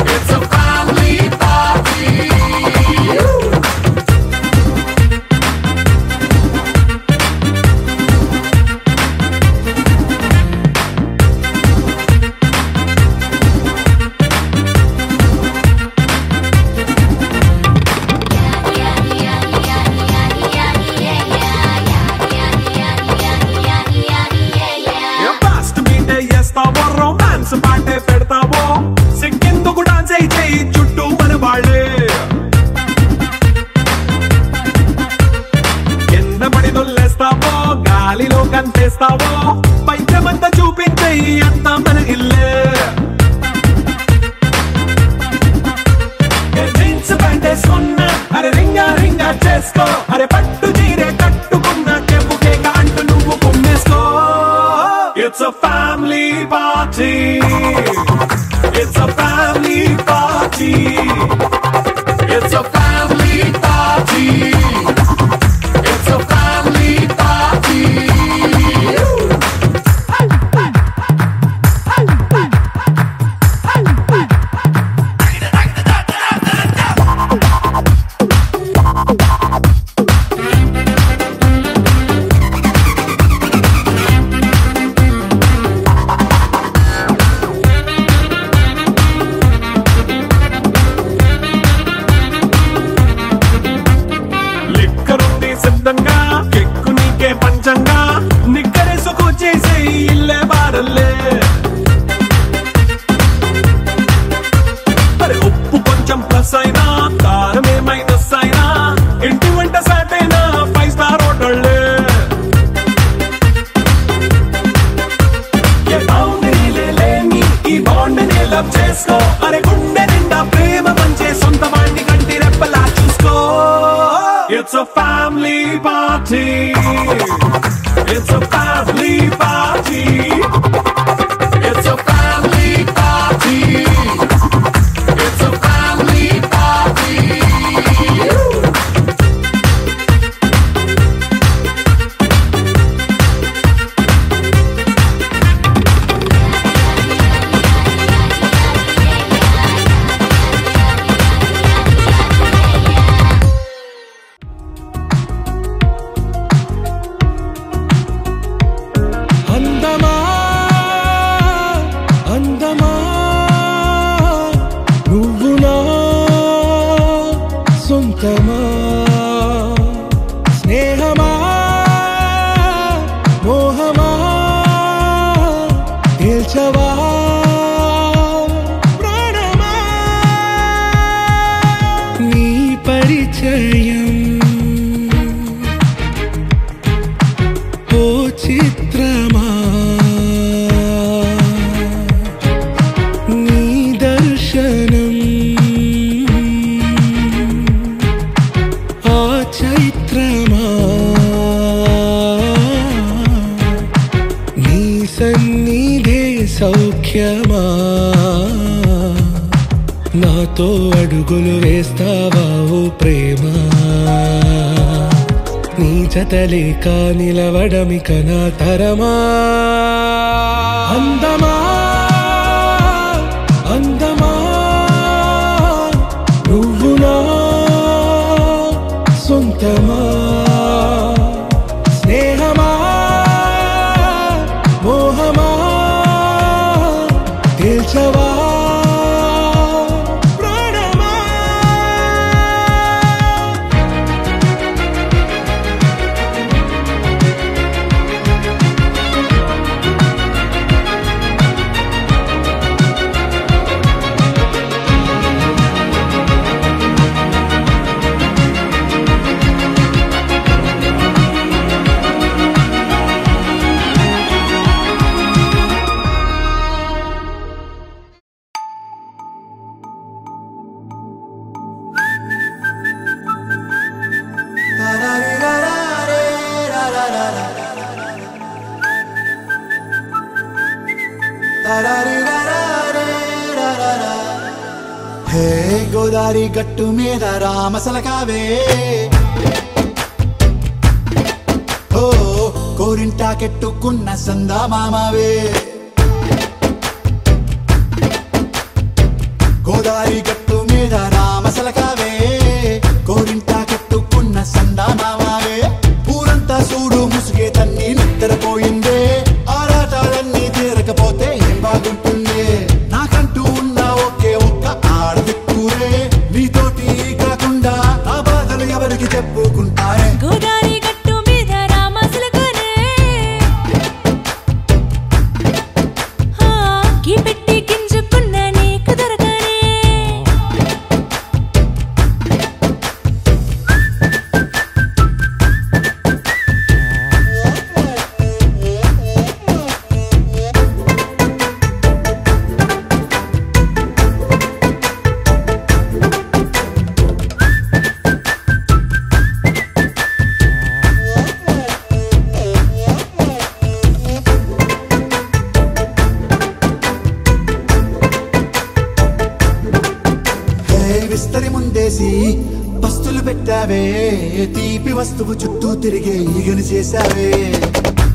It's a family party. పాటే పెడతావో సిక్కిందుకు డాన్స్ అయి చుట్టూ మన వాళ్ళే కింద పడి దొల్లేస్తావో గాలిలో గంతేస్తావో పైచమంతా చూపించేయి అంతా మన ఇల్లే జీన్స్ ప్యాంట్ వేసుకున్నా అరే రింగా రింగా చేసుకో అరే పట్టు చీరే కట్టుకున్న చెవు కేక అంటూ నువ్వు కుమ్మేసుకో It's a family party It's a family party It's a family party It's a family party కెక్కు నీకే పంచంగా నిక్కరేసుకు చేసే ఇల్లే బారల్లే అరే ఉప్పు కొంచెం ప్లస్ అయినా కారమే మైనస్ అయినా ఇంటి వంట సాటైనా 5 స్టార్ హోటళ్ళే ఏ బౌండరీలే లేని ఈ బాండ్ని లవ్ చేసుకో అరే గుండె నిండా ప్రేమ పంచే సొంత వాణ్ణి కంటి రెప్పలా చూసుకో It's a family party It's a family party It's a family party It's a family party స్నేహమా మోహమా తేల్చవా ప్రాణమా నీ పరిచయం ఓ చిత్రమా నీ దర్శనం చైత్రమా నీ సన్నిధే సౌఖ్యమా నాతో అడుగులు వేస్తావా ఓ ప్రేమ నీ జతలేక నిలవడమిక నా తరమా అందమా అందమా నువ్వు నా సొంతమా స్నేహమా మోహమా తేల్చవా ప్రాణమా
హే గోదారి గట్టు మీద రామసలకావే ఓ కోరింటా కెట్టుకున్న సందా మామావే గోదారి గట్టు మీద రామసలకావే కోరింటా కెట్టుకున్న సందా మామావే ఊరంతా చూడు ముసుగే తన్ని నిద్రపోయిందే ఆరాటాలన్నీ తీరకపోతే ఏం బాగుంటుంది నాకంటూ ఉన్న ఒకే ఒక్క ఆడదిక్కురే నీతోటి కాకుండా ఆ బాధలు ఎవరికి చెప్పుకుంటారే
గోదారి గట్టు మీద రామసలకనే పెట్టి గింజుకున్న నీకు దొరకనే
చుట్టావే తీపి వస్తువు చుట్టూ తిరిగే ఈగని చేశావే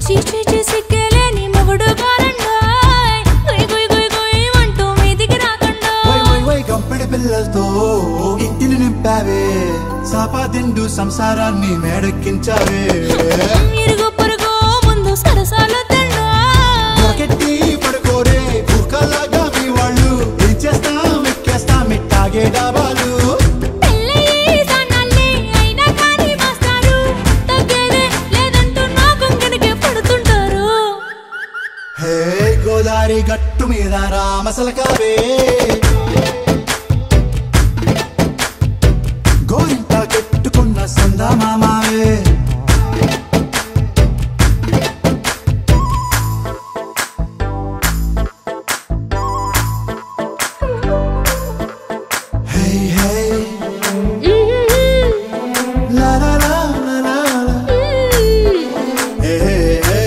చీచి సిగ్గలేని మొగుడు గారండాయ్ గుయ్ గుయ్ గుయ్ గుయ్ అంటూ మీదికి రాకండా
వై వై వై కంపెడి పిల్లలతో ఇంటిని నింపావే సాపాదిండు సంసారాన్ని మేడెక్కించావే
ఇరుగు పొరుగు ముందు సరసాలు తండా
రాకెట్టి పడుకోరే కుక్కలాగా మీ వాళ్ళు ఏం చేస్తాం ఎక్కేస్తాం మిట్టాగే డాబాలు గోదారి గట్టు మీద రామసలకావే గోరింట కట్టుకున్న సందమామావే హే హే లా లా లా లా లా హే హే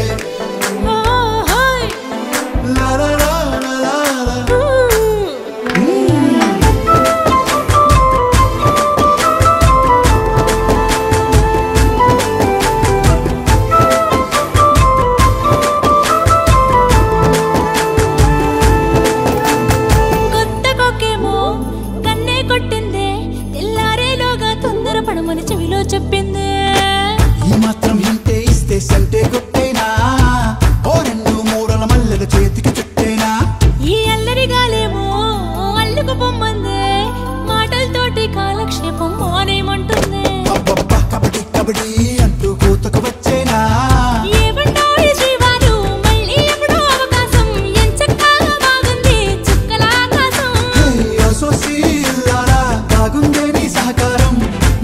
la la la la la la
కొత్త కొక్కేమో కన్నే కొట్టిందే తెల్లారేలోగా తొందర పడమని చెవిలో చెప్పిందే
ఈ మాత్రం హింటే ఇస్తే సంటే కొట్టేనా ఓ రెండు మూడల మల్లెల చేతికి చుట్టేనా
ఈ అల్లరి గాలేమో అల్లుకు పొమ్మందే మాటలతోటి కాలక్షేపం మానేమంటుందే
అబ్బబ్బా కబడ్డీ కబడ్డీ అంటూ కూతకు వచ్చేనా
ఏమంటాడు శ్రీవారు మళ్ళీ ఎప్పుడో అవకాశం ఎంచక్కా బాగుంది చుక్కల ఆకాశం
సోసి లారా బాగుందే నీ సహకారం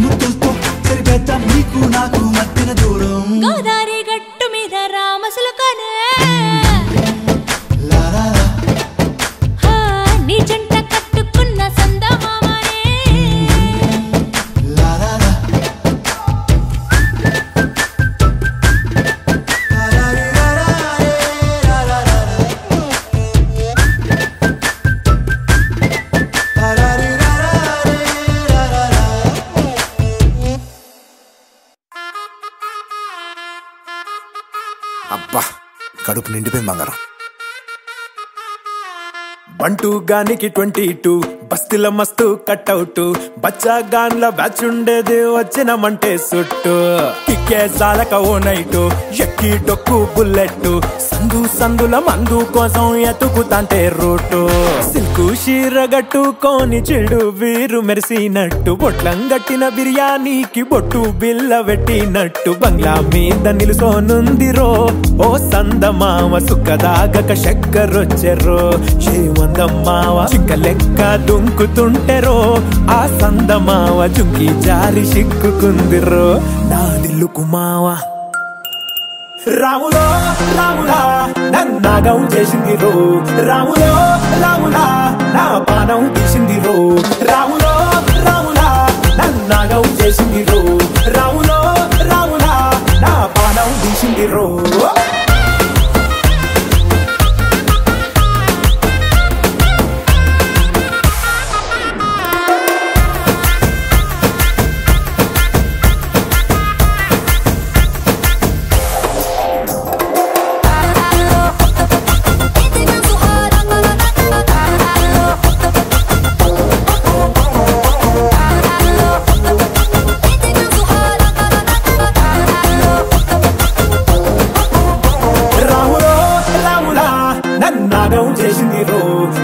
ముద్దులతో సరిపెద్దాం నీకు నాకు మధ్యన దూరం
గోదారి గట్టు మీద రామసులకనే
లా లా లా
హా నీ జంట కట్టుకున్న సందమామనే
లా లా లా
అబ్బా కడుపు నిండిపోయింది బంగారం బంటూ గానికి 22 బస్తీల మస్తు కట్అవుట్ బచ్చా గాన్ల బ్యాచ్ ఉండేది వచ్చినమంటే సుట్టు కిక్కే సాలక ఓ నైటు ఎక్కి డొక్కు బుల్లెట్ సందుల మందు కోసం ఎతుకుతాంటే రూటు సిల్కు షీర గట్టుకోని చెడు వీరు మెరిసినట్టు బొట్లం గట్టిన బిర్యానీకి బొట్టు బిల్ల పెట్టినట్టు బంగ్లా మీద నిలుసోనుందిరో ఓ సందమావ సుఖదాగక చక్కరొచ్చెరో శ్రీమందమ్మావ చిక్క లెక్క దుంకుతుంటెరో ఆ సందమావ జుంకి జారి సిక్కుకుందిరో నా దిల్లుకు మావా రాములో రాములా నన్నాగం చేసింది రో రాములో రాములా నా పానం తీసింది రో రాములో రాములా నన్నాగం చేసింది రో రాములో రాములా నా పానం తీసింది రో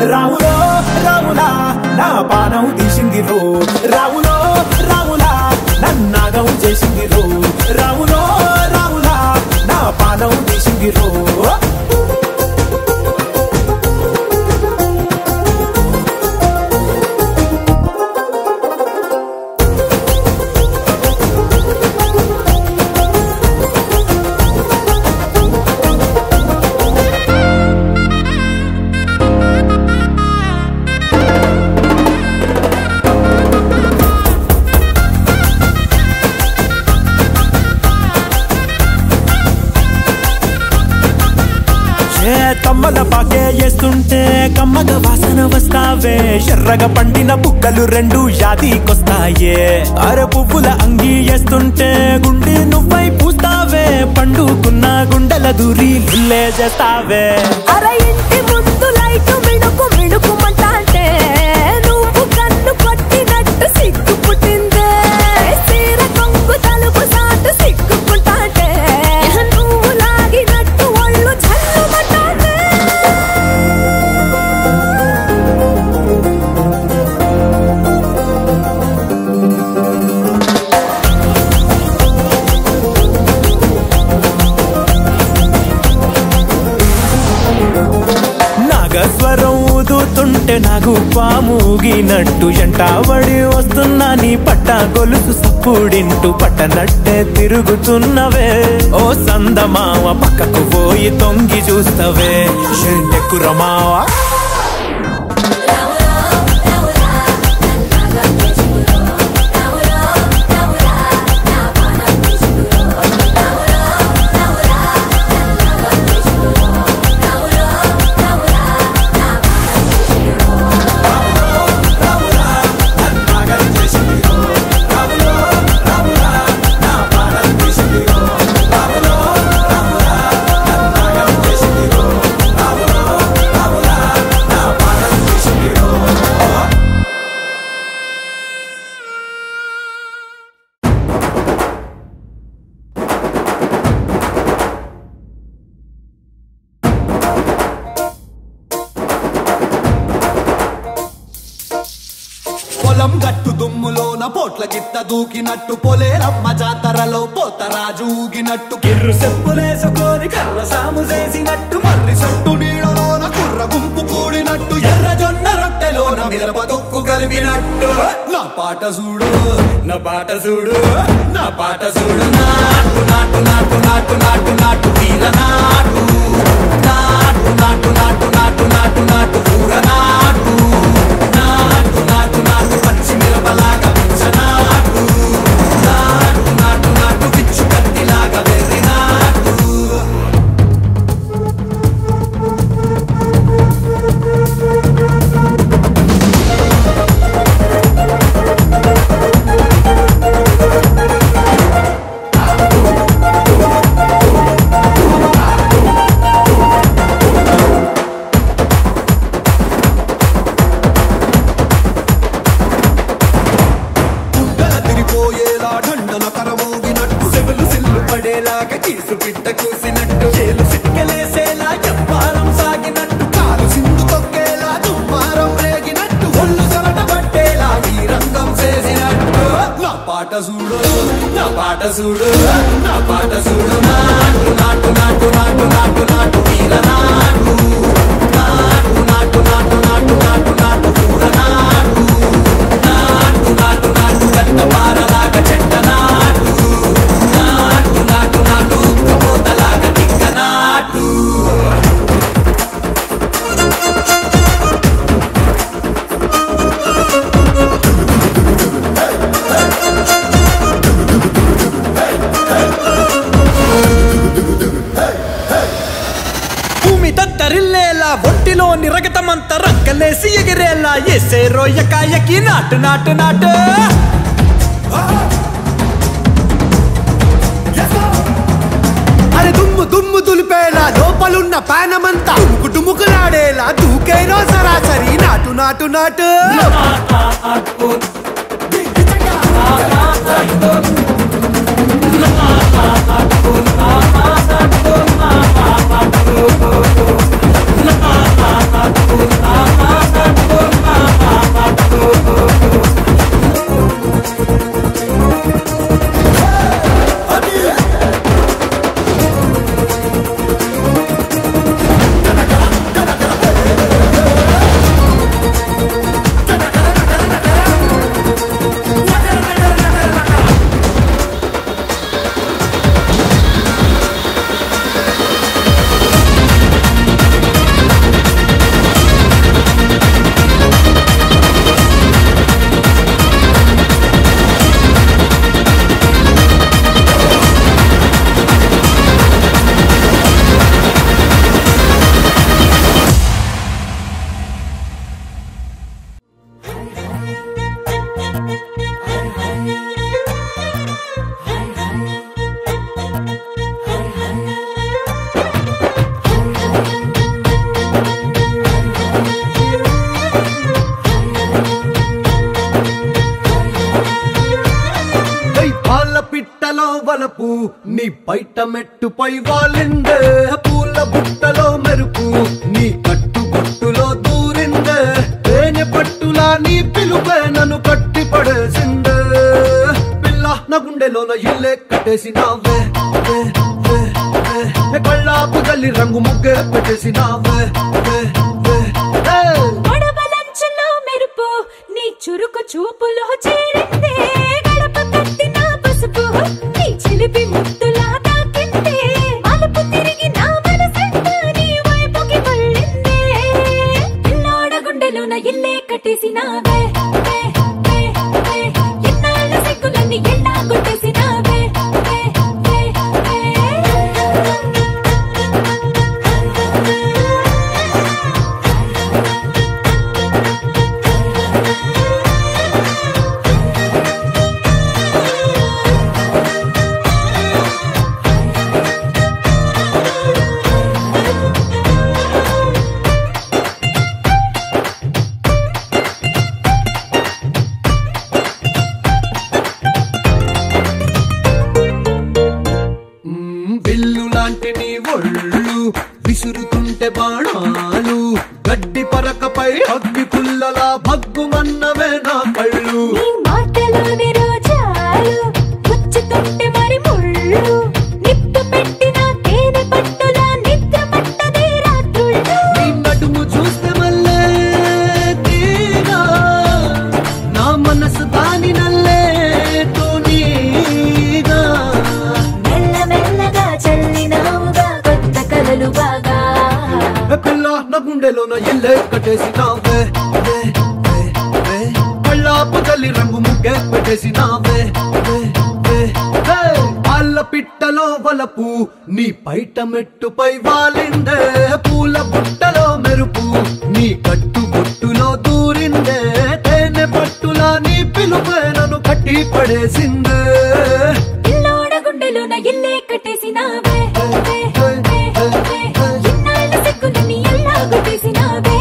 రాములో రాములా నా పానం తీసింది రో రాములో రాములా నన్నాగం చేసింది రో రాములో రాములా నా పానం తీసింది రో తమ్మల పాకే వేస్తుంటే కమ్మగ వాసన వస్తావే ఎర్రగా పండిన బుక్కలు రెండు యాదికొస్తాయే అరే పువ్వుల అంగి వేస్తుంటే గుండె నువ్వై పూస్తావే పండుకున్న గుండెల దూరి లుల్లే చేస్తావే
అరే ఇంటి ముందు లైట్ మిణుకు మిణుకుమంటే నువ్వు కన్ను కొట్టినట్టు సిగ్గు పుట్టిందే చీర కొంగు తలుపు సాటు సిగ్గుకుంటాంటే నువ్వు లాగినట్టు ఒళ్ళు జల్లుమంటాంటే
నాగస్వరం ఊదుతుంటే నాకు పాముగినట్టు ఎంటావడి వస్తున్నా నీ పట్ట గొలుసు సప్పుడింటూ పట్టనట్టే తిరుగుతున్నవే ఓ సందమావ పక్కకు పోయి తొంగి చూస్తవే ఎంటెక్కురమావా
పొలం గట్టు దుమ్ములోన పోట్ల గిత్త దూకినట్టు పొలేరమ్మ జాతరలో పోతరాజు ఊగినట్టు కిర్రు చెప్పులేసుకొని కర్ర సాము చేసినట్టు మర్రి సొట్టు నీడలోన కుర్ర గుంపు కూడినట్టు ఎర్ర జొన్న రొట్టెలోన మిరప తొక్కు కలిపినట్టు నా పాట చూడు నా పాట చూడు నా పాట చూడు నాటు నాటు నాటు నాటు నాటు నాటు వీర నాటు నాటు నాటు నాటు నాటు నాటు నాటు ఊర నాటు నాటు నాటు నాటు పచ్చి మిరపలాగా నాటు నాటు నాటు నాటు పిచ్చు కత్తిలాగా వెర్రి నాటు కీసు పిట్ట కూసినట్టు చేలు సిక్కలేసేలా ఎవ్వారం సాగినట్టు కాలు సింధు తొక్కేలా దుమ్మారం రేగినట్టు ఒళ్ళు చెమట పట్టేలా ఈ రంగం చేసినట్టు నా పాట చూడు నా పాట చూడు నా పాట చూడు నాటు నాటు నాటు నాటు నాటు నాటు వీర నాటు నాటు నాటు నాటు నాటు నాటు నాటు ఊర నాటు నాటు నాటు నాటు పెద్ద పారలాగా చెట్ట నాటు నాటు నాటు నాటు కబోతలాగా టిక్క నాటు భూమి దత్తరిల్లేలా ఒంటిలోని రగతమంత రక్కలేసి ఎగిరేలా ఎసే రోయకాయకి నాటు నాటు నాటు అరే దుమ్ము దుమ్ము దులిపేలా లోపలున్న పానమంతా టుముకులాడేలా దూకేనో సరాసరి నాటు నాటు నాటు నీ బయట మెట్టుపై వాలిందే పూల బుట్టలో మెరుపు నీ కట్టు కొట్టులో దూరిందే తేనె పట్టులా నీ పిలుపే నన్ను కట్టి పడేసిందే పిల్ల నా గుండెలోన ఇల్లే కట్టేసినావే కళ్ళాపు గల్లి రంగు ముగ్గే పెట్టేసినావే
గొడవలంచులో మెరుపు నీ చురుకు చూపులో చేరిందే గడప కట్టిన పసుపు నీ చిలిపి ముద్దులా తాకిందే మలుపు తిరిగి నా మనసంతా నీ వైపుకి మళ్ళిందే పిల్లోడ గుండెలోన ఇల్లే కట్టేసినావే ఎన్నాళ్ళ సిగ్గులన్నీ ఎల్లా కొట్టేసినావే
విసురుతుంటే బాణాలు గడ్డి పరకపై అగ్గి పుల్లలా భగ్గుమన్నవే నా కళ్ళు
నీ మాటలోని రోజాలు గుచ్చుతుంటే మరి ముళ్ళు నిప్పు పెట్టిన తేనె పట్టులా నిద్ర పట్టదే రాత్రుళ్ళు
నీ నడుము చూస్తే మళ్ళీ తీరా నా మనసు దాని నల్లే తోనీగా
మెల్లమెల్లగా చల్లినావుగా కొత్త కలలు బాగా
పిల్ల నా గుండెలోన ఇల్లే కట్టేసినావే కళ్ళాపు తల్లి రంగు ముగ్గే పెట్టేసినావే పాల పిట్టలో వలపు నీ బయట మెట్టుపై వాలిందే పూల బుట్టలో మెరుపు నీ కట్టు బొట్టులో దూరిందే తేనె పట్టులా నీ పిలుపే నన్ను కట్టి పడేసిందే
పిల్లోడ గుండెలోన ఇల్లే కట్టేసినావే ఎన్నాళ్ళ సిగ్గులన్నీ ఎల్లా కొట్టేసినావే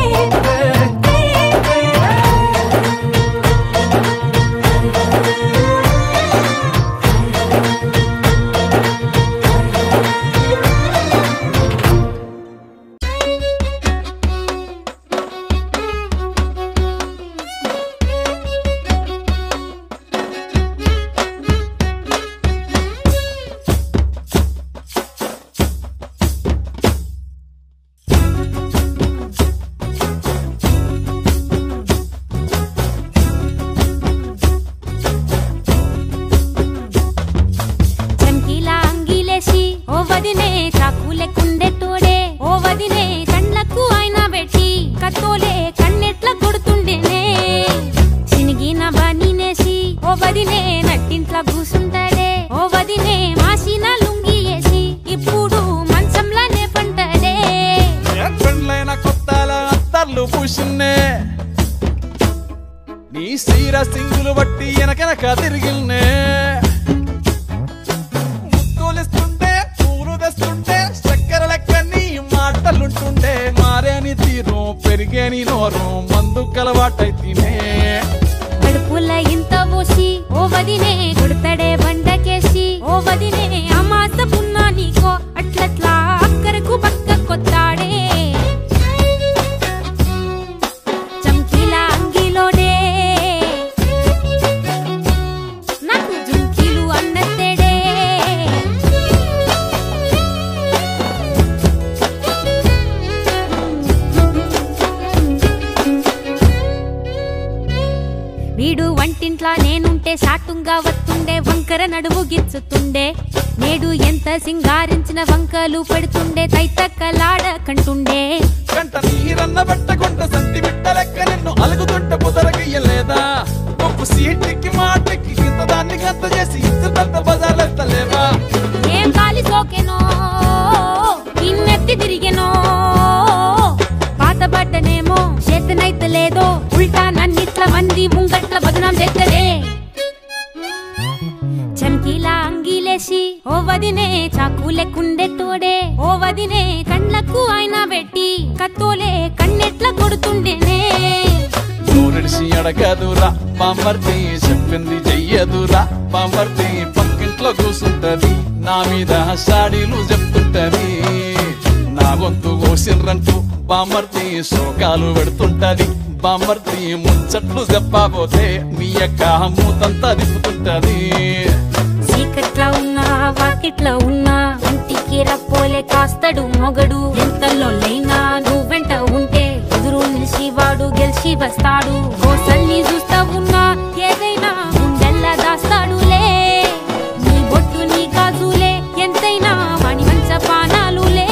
నీ సీర సింగులు బట్టి వెనకెనక తిరిగిల్నే ముక్కులిస్తుంటే పూలు తెస్తుంటే చక్కెర లెక్క నీ మాటలుంటుండే మారేని తీరు పెరిగేని నోరు మందు కలవాటైతేనే
కడుపుల ఇంత పోసి ఓ వదినే కొడతాడే బండకేసి ఓ వదినే అమాస పున్నా నీకో అట్లట్లా అక్కరకు పక్క కొత్తాడే చంకీలా అంగిలోడే నాకు జుంకీలు అన్నత్తేడే వీడు వంటింట్లా నేనుంటే సాటుంగా వస్తుండే వంకర నడుము గిచ్చుతుండే నేడు ఎంత సింగారించిన వంకలు పెడుతుండే తైతక్కలాడ కంటుండే
కంట నీరన్న బట్టకుంట సంతి బిట్ట లెక్క నిన్ను అలుగుతుంటే పుదరగయ్యలేదా ఒప్పు సీటికి మాటకి ఇంత దాన్ని గంత చేసి ఇద్దరు బజార్లెత్తలేవా
ఏం గాలి సోకెనో ఇన్నెత్తి తిరిగెనో పాతబడ్డనేమో చేతనైతే లేదో ఉల్టా నన్నిట్ల మంది ముంగట్ల బదనాం చేస్తదే చంకీలా అంగిలేసి ఓ వదినే చాకులెక్కుండే తోడే ఓ వదినే కండ్లకు ఆయన పెట్టి కత్తోలే కన్నెట్ల కొడుతుండేనే
నూరిడిసి అడగదురా పామర్తి చెప్పింది చెయ్యదురా పామర్తి పక్కింట్లో కూసుంటది నా మీద సాడీలు చెప్తుంటది నా గొంతు కోసిండ్రంటూ బామర్తి శోకాలు పెడుతుంటది బామర్తి ముచ్చట్లు చెప్పబోతే మీ యొక్క మూతంతా తిప్పుతుంటది
చీకట్లా ఉన్నా వాకిట్లా ఉన్నా ఇంటికి రప్పోలే కాస్తడు మొగడు ఎంతలో లేనా నువ్వు వెంట ఉంటే ఎదురు నిలిచి వాడు గెలిచి వస్తాడు కోసల్ని చూస్తా ఉన్నా ఏదైనా గుండెల్లా దాస్తాడులే నీ బొట్టు నీ గాజులే ఎంతైనా వాణి మంచ పానాలులే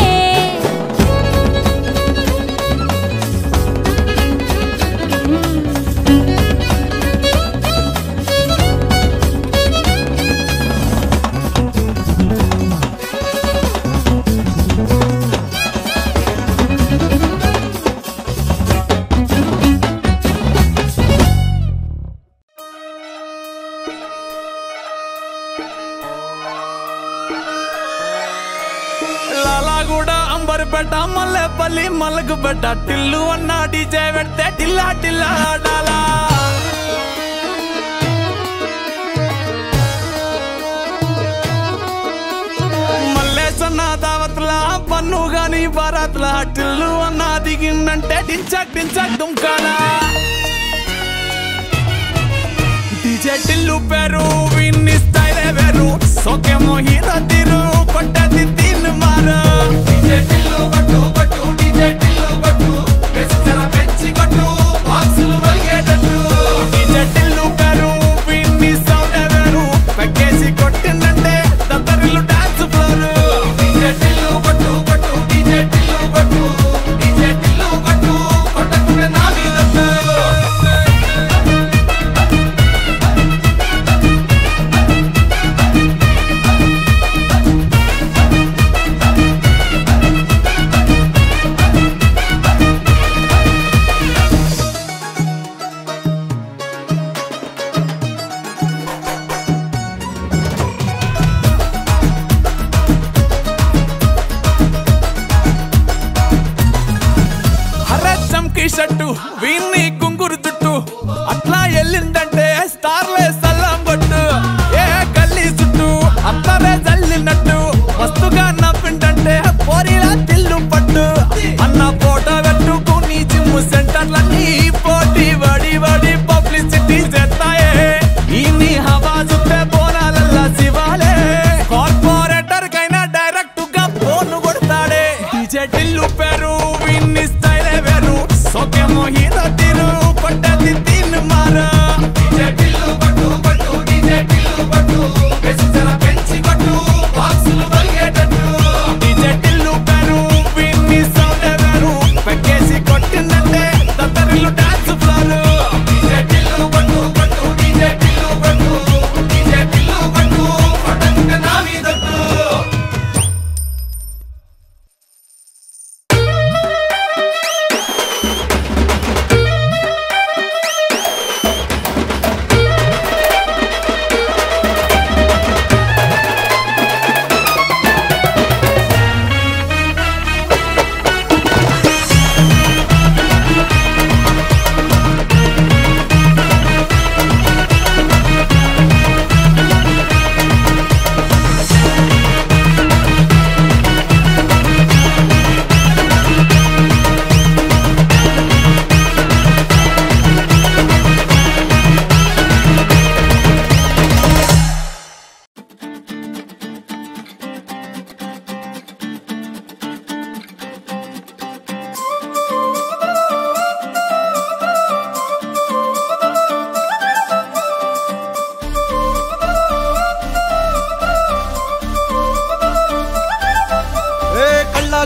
లాలాగూడ అంబర్పేట మల్లెపల్లి మలకుపేట టిల్లు అన్న డీజే పెడితే టిల్లా టిల్లా ఆడాలా మల్లేసన్న దావత్లా పన్ను గాని బారాత్లా టిల్లు అన్న దిగిందంటే టించక్ టించక్ దుంకాలా డీజే టిల్లు పేరు విన్ని స్టైలే వేరు సోకేమో హీరో తీరు కొట్టది తిన్ మారు డీజే టిల్లు కొట్టు కొట్టు డీజే టిల్లు కొట్టు వెచ్చర పెంచి కొట్టు బాక్సులు వలిగేటట్టు డీజే టిల్లు పేరు విన్ని సౌండే వేరు పెక్కేసి కొట్టిందంటే దత్తరిల్లు డాన్స్ ఫ్లోర్ డీజే టిల్లు కొట్టు కొట్టు డీజే టిల్లు కొట్టు డీజే టిల్లు కొట్టు కొట్టకుంటే నా మీదట్టు షట్టు వీన్ని కుంగురు చుట్టు అట్లా ఎల్లిందంటే స్టార్లే సల్లం కొట్టు ఏ గల్లీ చుట్టూ అత్తరే జల్లినట్టు మస్తుగా నవ్విందంటే పోరిలా తిల్లు పట్టు అన్న ఫోటో పెట్టుకుని జిమ్ సెంటర్లన్నీ పోటీ వడి వడి పబ్లిసిటీ చేస్తాయే ఈ హవా చుట్టే బోనాలల్లా శివాలే కార్పొరేటర్ కైనా డైరెక్ట్ గా ఫోన్ కొడతాడే డీజే టిల్లు పేరు విన్ని స్టైలే వేరు సోకేమో హీరో తీరు కొట్టది తిన్ మారు డీజే టిల్లు కొట్టు కొట్టు డీజే టిల్లు కొట్టు వెచ్చర పెంచి కొట్టు బాక్సులు వలిగేటట్టు డీజే టిల్లు పేరు విన్ని సౌండే వేరు పెక్కేసి కొట్టిందంటే దత్తరిల్లు డాన్స్ ఫ్లోర్ డీజే టిల్లు కొట్టు కొట్టు డీజే టిల్లు కొట్టు డీజే టిల్లు కొట్టు కొట్టకుంటే నా మీదట్టు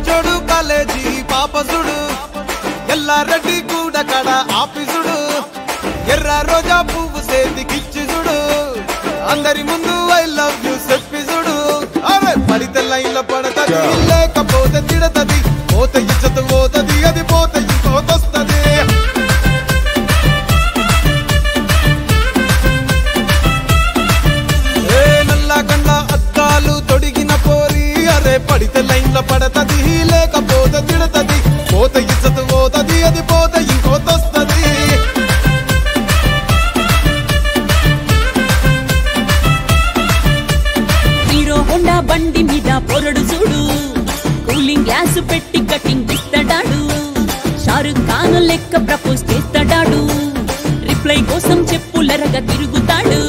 జోడు కాలేజీ పాపసుడు ఎల్లారెడ్డి కూడా కడ ఆఫీసుడు ఎర్ర రోజా పువ్వు సేతికిచ్చి చూడు అందరి ముందు ఐ లవ్ యూ చెప్పిసుడు అరే పడితే లైన్ల పడతది లేకపోతే తిడతది పోతే ఇచ్చత పోతది అది పోతే ఇంకోతొస్తది నల్ల కళ్ళ అద్దాలు తొడిగిన పోరి అరే పడితే లైన్ల పడతది లేకపోతే తిడతది పోతే ఇచ్చత పోతది అది పోతే ఇంకోతొస్తది
హీరో హోండా బండి డాన్స్ పెట్టి కటింగ్ ఇస్తాడాడు షారుఖ్ ఖాన్ లెక్క ప్రపోజ్ చేస్తాడాడు రిప్లై కోసం చెప్పులరగా తిరుగుతాడు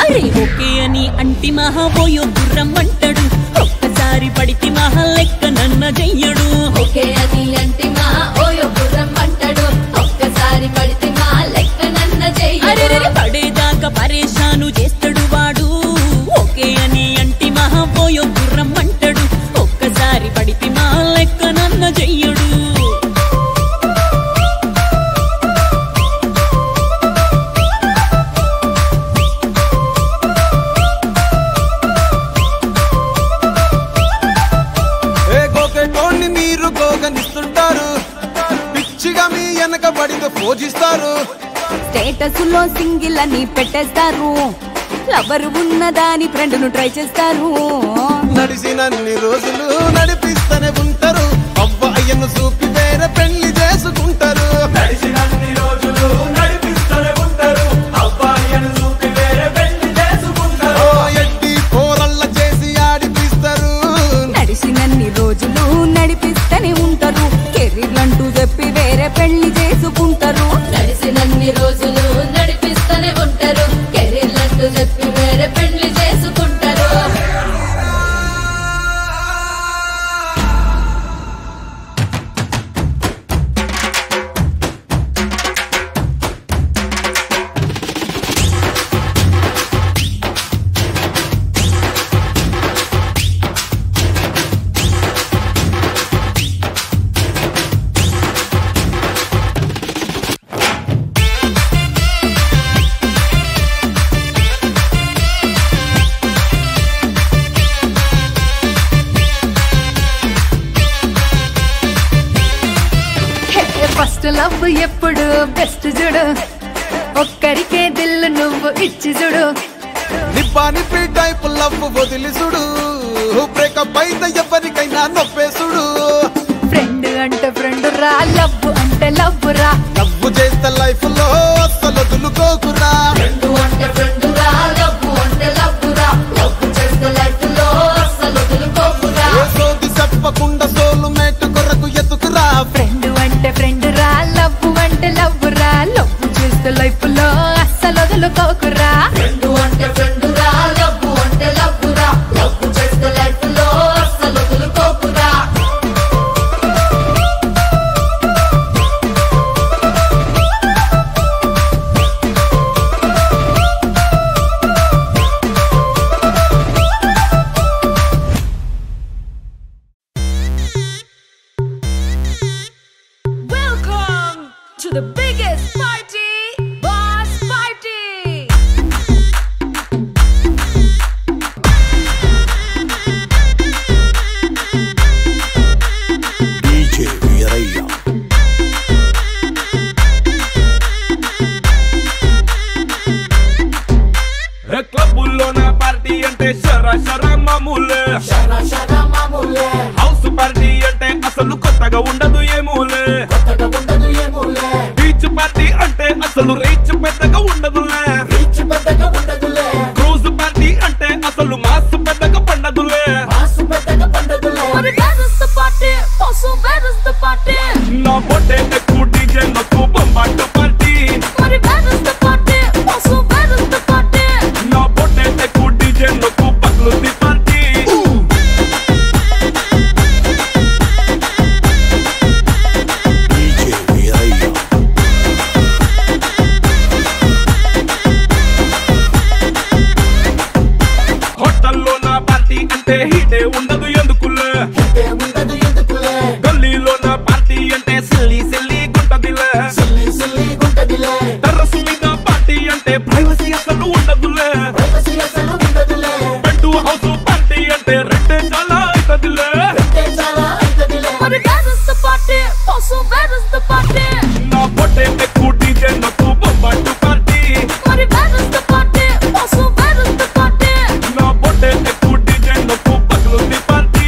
అరే ఓకే అని అంటి మహా పోయో గుర్రం అంటాడు ఒక్కసారి పడితే మహా లెక్క నన్న చెయ్యడు
ఓకే అని అంటి మహా ఓయో గుర్రం అంటాడు ఒక్కసారి పడితే మహా లెక్క నన్న చెయ్యడు
పడేదాకా పరేషాను చేస్తాడు వాడు ఓకే అని అంటి మహా పోయో గుర్రం అంటాడు ఒక్కసారి పడితే మహా లెక్క నన్న చెయ్యడు
పూజిస్తారు
స్టేటస్ లో సింగిల్ అని పెట్టేస్తారు లవర్ ఉన్నదాని ఫ్రెండ్ ను ట్రై చేస్తారు
నడిసినన్ని రోజులు నడిపిస్తూనే ఉంటారు అవ్వ అయ్యను చూపి వేరే పెళ్లి చేసుకుంటారు
నడిసినన్ని రోజులు నడిపిస్తూనే ఉంటారు అవ్వ అయ్యను చూపి వేరే పెళ్లి చేసుకుంటారు
ఎట్టి పోరల్ల చేసి ఆడిపిస్తారు
నడిసినన్ని రోజులు నడిపిస్తూనే ఉంటారు కెరీర్ అంటూ చెప్పి వేరే పెళ్లి చేసుకుంటారు
నడిసినన్ని రోజులు నడిపిస్తూనే ఉంటారు కెరీర్ అంటూ చెప్పి వేరే పెళ్లి చేసుకుంటారు
ఫస్ట్ లవ్ ఎప్పుడు బెస్ట్ చూడు ఒక్కరికే దిల్లు నువ్వు ఇచ్చి చూడు
నిబ్బా నిప్పి టైప్ లవ్ వదిలిసుడు బ్రేకప్ అయితే ఎవరికైనా నొప్పేసుడు
ఫ్రెండ్ అంటే ఫ్రెండ్ రా లవ్ అంటే లవ్ రా
లవ్ చేస్తే లైఫ్ లో అస్సలు వదులుకోకురా
ఫ్రెండ్ అంటే ఫ్రెండ్ రా లవ్ అంటే లవ్ రా లవ్ చేస్తే లైఫ్ లో అస్సలు వదులుకోకురా
సోది చెప్పకుండా సోలు మేట్ కొరకు ఎతుకురా
ఫ్రెండ్ అంటే ఫ్రెండ్ రా లవ్ అంటే లవ్ రా లవ్ చేస్తే లైఫ్ లో అస్సలు వదులుకోకురా
ఫ్రెండ్ అంటే ఫ్రెండ్ రా లవ్ అంటే లవ్ రా లవ్ చేస్తే లైఫ్ లో అస్సలు వదులుకోకురా
Welcome to the biggest party, Boss Party.
DJ Viraya.
క్లబ్బుల్లోన పార్టీ అంటే శర మామూలే హౌస్ పార్టీ అంటే అసలు కొత్తగా ఉండదు ఏమూలే బీచ్ పార్టీ అంటే అసలు రీచ్ పెద్దగా ఉండదులే క్రూజ్ పార్టీ అంటే అసలు మాస్ పెద్దగా పండదులే నా పొట్టే ఎక్కువ డీజే నాకు బొంబాటు పార్టీ నా పొట్టే ఎక్కువ డీజే నాకు పగ్లుది పార్టీ
DJ Viraya.
హోటల్లో నా పార్టీ అంటే హీటే ఉండదు ఎందుకులే గల్లీలో నా పార్టీ అంటే సిల్లి సిల్లి గుంటదిలే టెర్రస్ మీద పార్టీ అంటే ప్రైవసీ అసలు ఉండదులే బెడ్ హౌస్ పార్టీ అంటే రెండే చాలా అవుతదిలే నా పొట్టే ఎక్కువ డీజే నాకు బొంబాటు పార్టీ నా పొట్టే ఎక్కువ డీజే నాకు పగ్లుది పార్టీ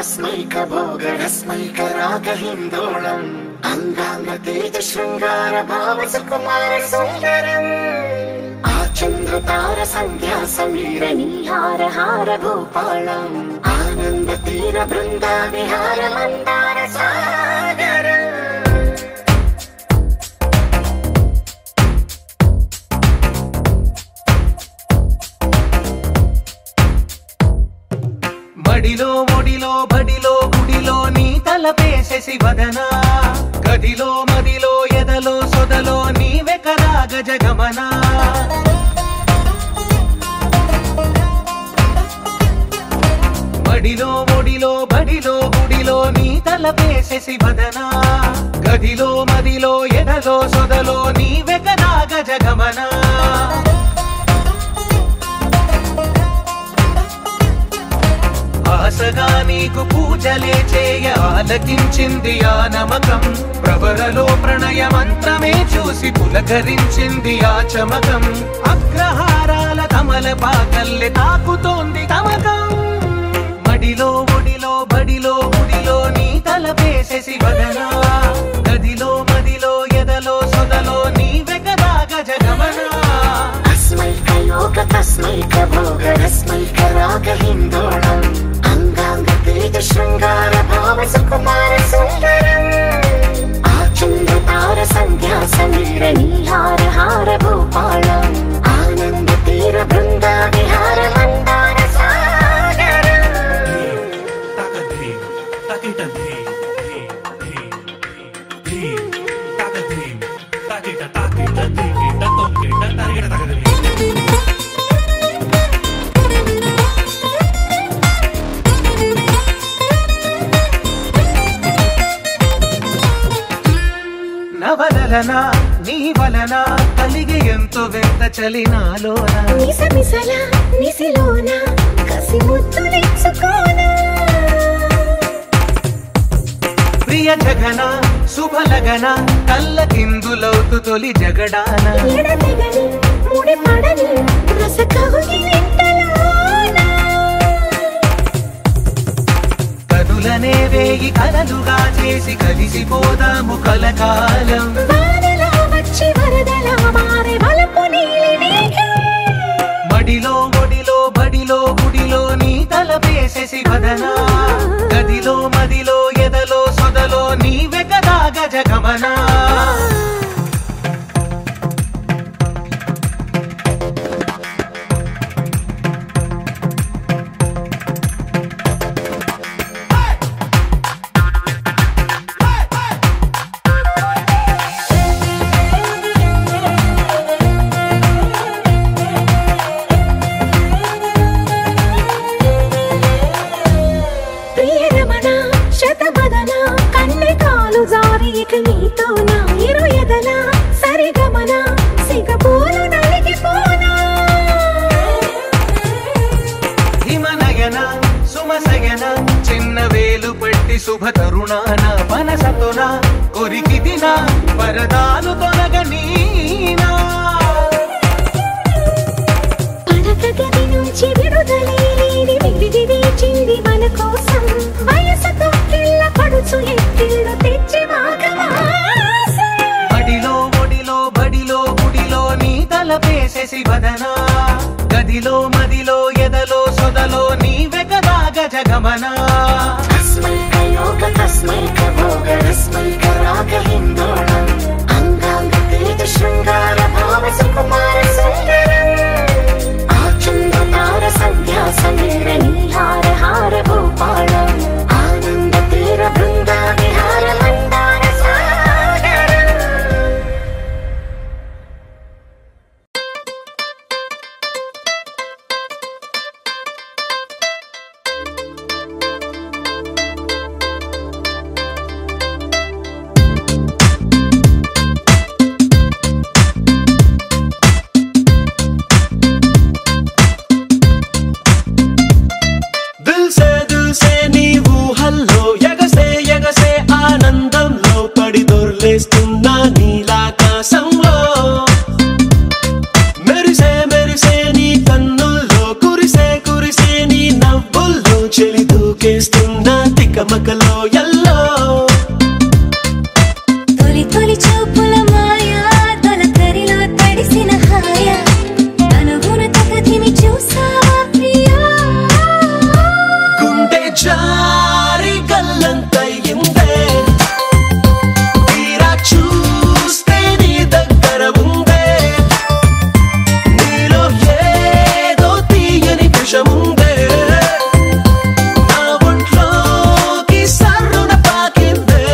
तस्मैकभोगरस्मैकरागहिन्दोळम् अङ्गाङ्गतेजशृङ्गारभावसुकुमारसुन्दरम् आचन्द्रतारसन्ध्यासमीरनीहारहारभूपालम् आनन्दतीरबृन्दाविहारमन्दारसागरम्
మడిలో ఒడిలో బడిలో గుడిలో నీ తలపేసేసి వదనా గదిలో మదిలో ఎదలో సొదలో నీవే కదా గజగమనా మడిలో ఒడిలో బడిలో గుడిలో నీ తలపేసేసి వదనా గదిలో మదిలో ఎదలో సొదలో నీవే కదా గజగమనా ఆశగా నీకు పూజలే చేయ ఆలకించింది ఆ నమకం ప్రవరలో ప్రణయ మంత్రమే చూసి పులకరించింది ఆ చమకం అగ్రహారాల కమల పాకల్లె తాకుతోంది తమకం మడిలో ఒడిలో బడిలో గుడిలో నీ తలపేసేసి వదనా గదిలో మదిలో ఎదలో సొదలో నీవే కదా గజగమనా
अस्मैकयोग तस्मैकभोगरस्मैकरागहिन्दोळम् अङ्गाङ्गतेजशृङ्गारभावसुकुमारसुन्दरम् आचन्द्रतारसन्ध्यासमीरनीहारहारभूपालम् आनन्दतीरबृन्दाविहारमन्दारसागरम्
నవలనా నీ వలన కలిగి ఎంతో వెంత చలినాలోన
నిసమిసల నిసిలోన కసి ముద్దులిచ్చుకోనా
ప్రియ జగన శుభలగన కళ్ళ కిందులవుతు తొలి జగడాన
ఎడతెగని ముడి పడని రసకవుని వెంటలోన
కనులనే వేయి కలలుగా చేసి కలిసిపోదాము కలకాలం
వానలా వచ్చి వరదలా మారే వలపు నీలి మేఘం
మడిలో ఒడిలో బడిలో గుడిలో నీ తలపేసేసి వదనా గదిలో మదిలో ఎదలో సొదలో నీవే కదా గజగమనా
ప్రియరమణ శతబదన కన్నె కాలు జారి ఇక నీతోనా ఇరు ఎదల సరిగమన సిగపూలు నలిగిపోనా
హిమనయన సుమసయన చిన్న వేలు పట్టి శుభ తరుణాన మనసతోన కొరికి దిన వరదాలు తొలగనీనా
పడక గది నుంచి విడుదలేని విడిది వేచింది మన కోసం వయసుతో కిళ్ళ పడుచు ఎత్తిళ్ళు తెచ్చి మాఘమాసం
బడిలో ఒడిలో బడిలో గుడిలో నీ తలపేసేసి వదనా గదిలో మదిలో ఎదలో సొదలో నీవే కదా గజగమనా
तस्मैकयोग तस्मैकभोगरस्मैकरागहिन्दोळम् अङ्गाङ्गतेजशृङ्गारभावसुकुमारसुन्दरम् आचन्द्रतारसन्ध्यासमीरनीहारहारभूपालम् आनन्दतीरबृन्दाविहारमन्दारसागरम्
తికమకలో ఎల్లో
తొలి తొలి చూపుల మాయా తొలకరిలో తడిసిన హాయ అనుగుణ తగతిని చూసావా ప్రియా
గుండె జారి గల్లంతయిందే తీరా చూస్తే నీ దగ్గర ఉందే నీలో ఏదో తీయని విషముందే నా ఒంట్లోకి సర్రున పాకిందే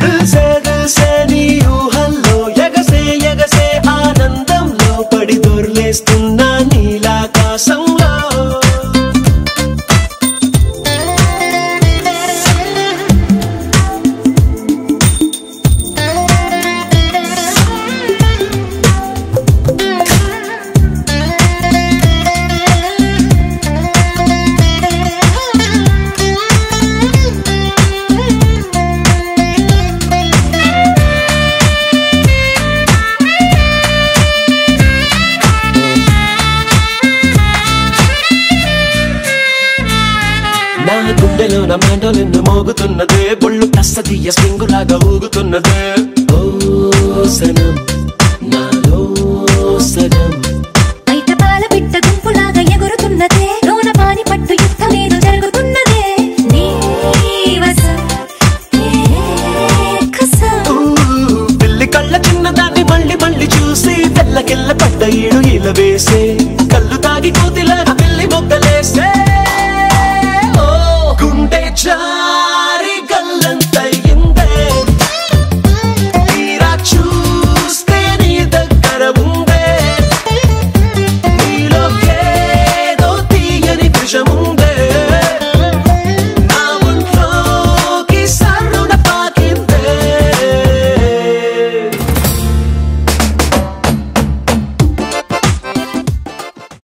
దిల్సే నీ ఊహల్లో ఎగసే ఎగసే ఆనందంలో పడి దొర్లేస్తున్నా నీలాకాశంలో నా గుండెలో నా మెండోలిన్ను మోగుతున్నదే బొళ్ళు కస్తదీయ స్ప్రింగులాగా ఊగుతున్నదే ఓ సనం నాలో సగం
బయట పాల పిట్ట గుంపులాగా ఎగురుతున్నదే లోన పాని పట్టు యుద్ధమేదో జరుగుతున్నదే నీ వసం
పిల్లి కళ్ళ చిన్నదాన్ని మళ్ళీ మళ్ళీ చూసి తెల్లకెళ్ళ పడ్డ ఈడు ఇలా వేసే కళ్ళు తాగి కోతిలాగా పిల్లి మొగ్గలేసే